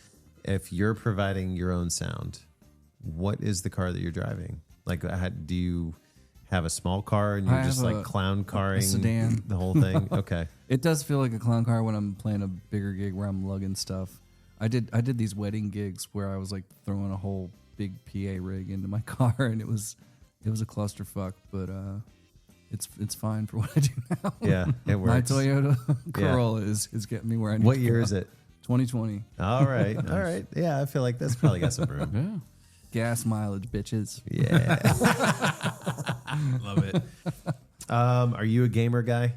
if you're providing your own sound, what is the car that you're driving? Like, do you have a small car and you're I just have like a clown carring sedan. the whole thing? Okay. It does feel like a clown car when I'm playing a bigger gig where I'm lugging stuff. I did these wedding gigs where I was like throwing a whole big PA rig into my car, and it was a clusterfuck, but it's fine for what I do now. Yeah, it works. My Toyota Corolla is getting me where I need What to year go. is it? 2020. All right. All right. Yeah, I feel like that's probably got some room. Yeah. Gas mileage, bitches. Yeah. Love it. Are you a gamer guy?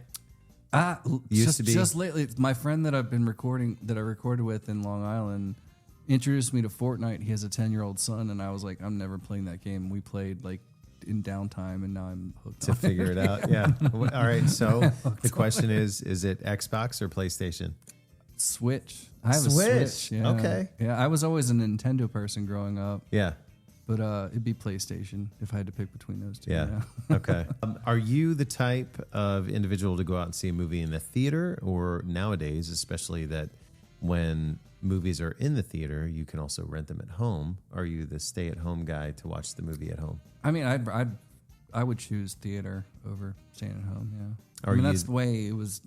Used to be. Just lately, my friend that I recorded with in Long Island introduced me to Fortnite. He has a 10-year-old son, and I was like, I'm never playing that game. We played like in downtime, and now I'm hooked To on figure it out. Yeah. All right. So the question is it Xbox or PlayStation? Switch. I have a Switch. Switch. Yeah. Okay. Yeah, I was always a Nintendo person growing up, Yeah. but it'd be PlayStation if I had to pick between those two. Yeah. Okay. Are you the type of individual to go out and see a movie in the theater, or nowadays, especially that when movies are in the theater, you can also rent them at home? Are you the stay-at-home guy to watch the movie at home? I mean, I would choose theater over staying at home. Yeah. Are I mean, you- that's the way it was.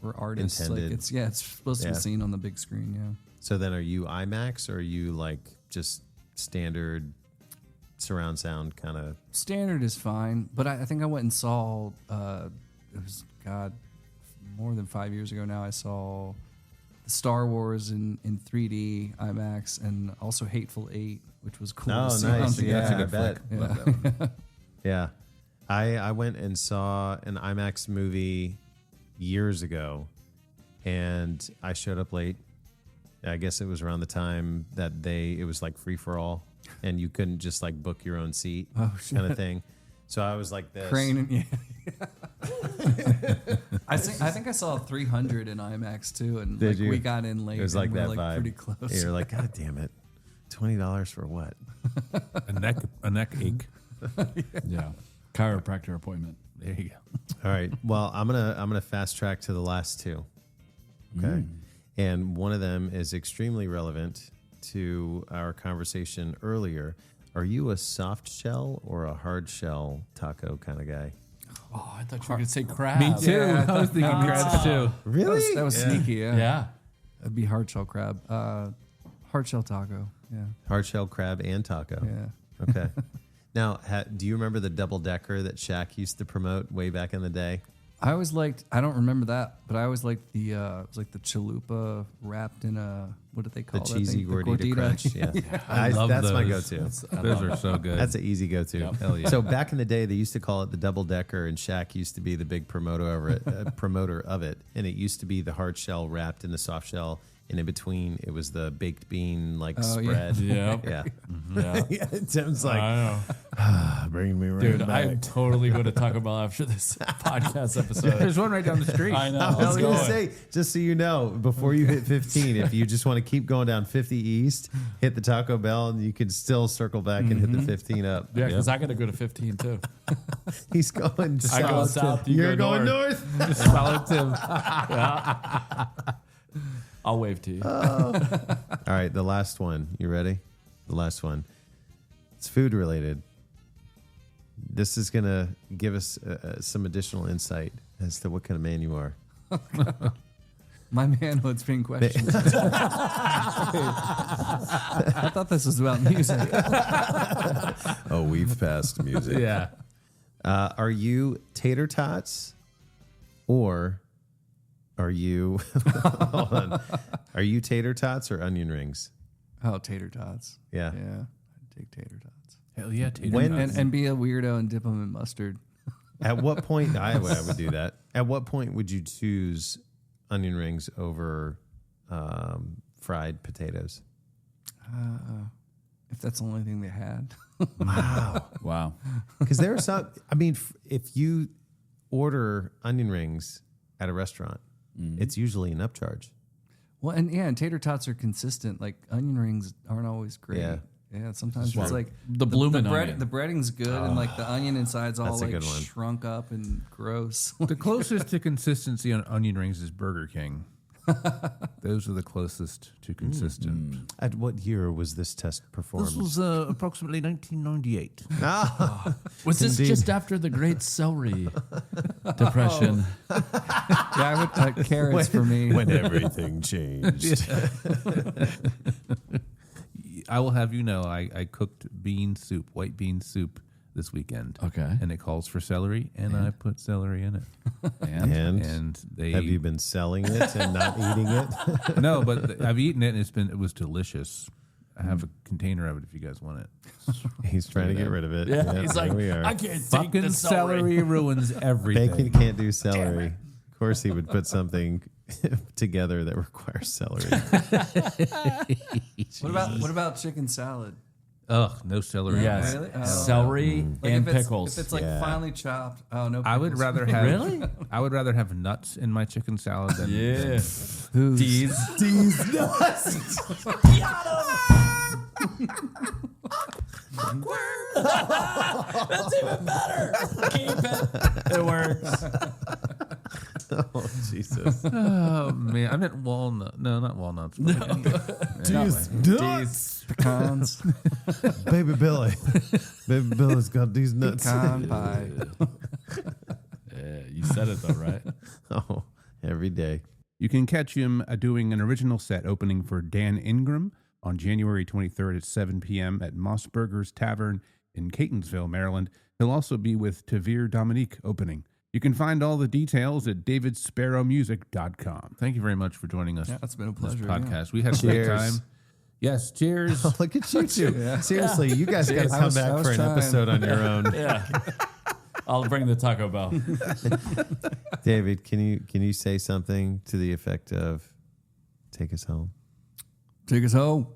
We're artists. Intended. Like it's supposed to Yeah. be seen on the big screen. Yeah. So then are you IMAX, or are you like just standard surround sound kind of? Standard is fine, but I think I went and saw. It was more than 5 years ago now. I saw Star Wars in 3D IMAX, and also Hateful Eight, which was cool. Oh, to see nice. on theater. Yeah, I bet. Yeah. Yeah. I went and saw an IMAX movie years ago, and I showed up late. I guess it was around the time that it was like free for all, and you couldn't just like book your own seat kind of thing. So I was like this. Crane and yeah. I think I saw 300 in IMAX too, and Did like you? we got in late. It was like and we that were, vibe. pretty close. You're like, God damn it. $20 for what? A neck ache. Yeah. Chiropractor appointment. There you go. All right. Well, I'm gonna fast track to the last two. Okay. And one of them is extremely relevant to our conversation earlier. Are you a soft shell or a hard shell taco kind of guy? Oh, I thought you were going to say crab. Me too. Yeah, I was thinking crabs too. Really? That was sneaky. Yeah. Yeah. That'd be hard shell crab. Hard shell taco. Yeah. Hard shell crab and taco. Yeah. Okay. Now, do you remember the double decker that Shaq used to promote way back in the day? I always liked. I don't remember that, but I always liked the. It was like the chalupa wrapped in a. What did they The call it? cheesy gordita crunch. Yeah. I love that's those. my go-to. Those are so good. That's an easy go-to. Hell yeah. So back in the day, they used to call it the double decker, and Shaq used to be the big promoter of it. And it used to be the hard shell wrapped in the soft shell, and in between it was the baked bean spread. Yep. Yeah. Yeah. Yeah. Tim's like, I know. bring me right Dude, back. I'm totally going to Taco Bell after this podcast episode. There's one right down the street. I know. I was Let's going to go. say, just so you know, before you hit 15, if you just want to keep going down 50 East, hit the Taco Bell, and you can still circle back and hit the 15 up. Yeah, because I got to go to 15 too. He's going south. I go south, you You're go going north. north. Just follow Tim. I'll wave to you. All right, the last one. You ready? The last one. It's food related. This is going to give us some additional insight as to what kind of man you are. My manhood's being questioned. I thought this was about music. Oh, we've passed music. Yeah. Are you tater tots, or are you hold on? Are you tater tots or onion rings? Oh, tater tots. Yeah. Yeah. I'd take tater tots. Hell yeah. Tater When- tots. And be a weirdo and dip them in mustard. At what point I would do that? At what point would you choose onion rings over fried potatoes? If that's the only thing they had. Wow. Because there are some. I mean, if you order onion rings at a restaurant, it's usually an upcharge. Well, and tater tots are consistent. Like onion rings aren't always great. Yeah. Yeah, sometimes it's like The bloomin' onion. The breading's good, and like the onion inside's all That's a like good one. shrunk up and gross. The closest to consistency on onion rings is Burger King. Those are the closest to consistent. At what year was this test performed? This was approximately 1998. Was this Indeed. just after the Great Celery Depression? Yeah, I would carrots for me. when everything changed. I will have you know, I cooked bean soup, white bean soup this weekend. Okay. And it calls for celery, and I put celery in it. And And they have you been selling it and not eating it? no, but I've eaten it, and it was delicious. I have a container of it if you guys want it. He's trying to get rid of it. yeah, Yep, he's there like, we are. I can't take Fucking the celery. celery ruins everything. Bacon can't do celery. Of course, he would put something together that requires celery. What about chicken salad? Ugh, no celery. Yes, Really? Oh. celery Like and if it's, pickles. If it's like finely chopped, oh no. I would pickles. rather have Really? I would rather have nuts in my chicken salad than yeah, than D's. These nuts. That's even better. Keep it. It works. Oh, Jesus. Oh man, I meant walnut. No, not walnuts. But These nuts. Pecans, Baby Billy. Baby Billy's got these nuts. pecan pie. Yeah, you said it though, right? Oh, every day. You can catch him doing an original set opening for Dan Ingram on January 23rd at 7 p.m. at Mossburgers Tavern in Catonsville, Maryland. He'll also be with Tavir Dominique opening. You can find all the details at davidsparrowmusic.com. Thank you very much for joining us. Yeah, it's been a on this pleasure, podcast. We had a great Cheers. time. Yes, cheers. Oh, look at you two. Seriously, you guys got to I come was back for an trying. episode on your own. Yeah. I'll bring the Taco Bell. David, can you say something to the effect of take us home? Take us home.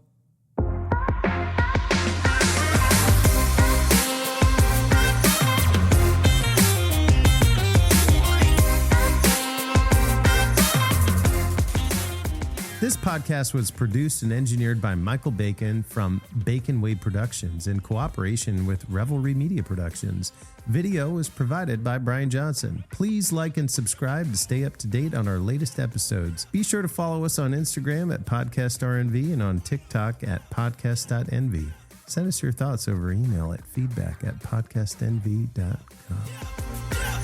This podcast was produced and engineered by Michael Bacon from Bacon Way Productions in cooperation with Revelry Media Productions. Video was provided by Brian Johnson. Please like and subscribe to stay up to date on our latest episodes. Be sure to follow us on Instagram at PodcastRNV and on TikTok at podcast.nv. Send us your thoughts over email at feedback@podcastnv.com.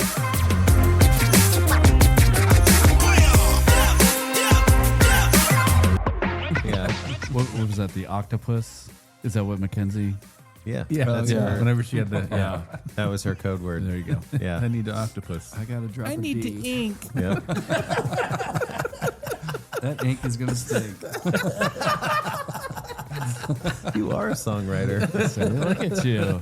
Yeah. What was that? The octopus? Is that what Mackenzie? Yeah. Yeah, that's yeah. her. Whenever she had the Yeah. That was her code word. There you go. Yeah. I need the octopus. I got to drop. I need to ink. Yep. That ink is gonna stink. You are a songwriter. Look at you.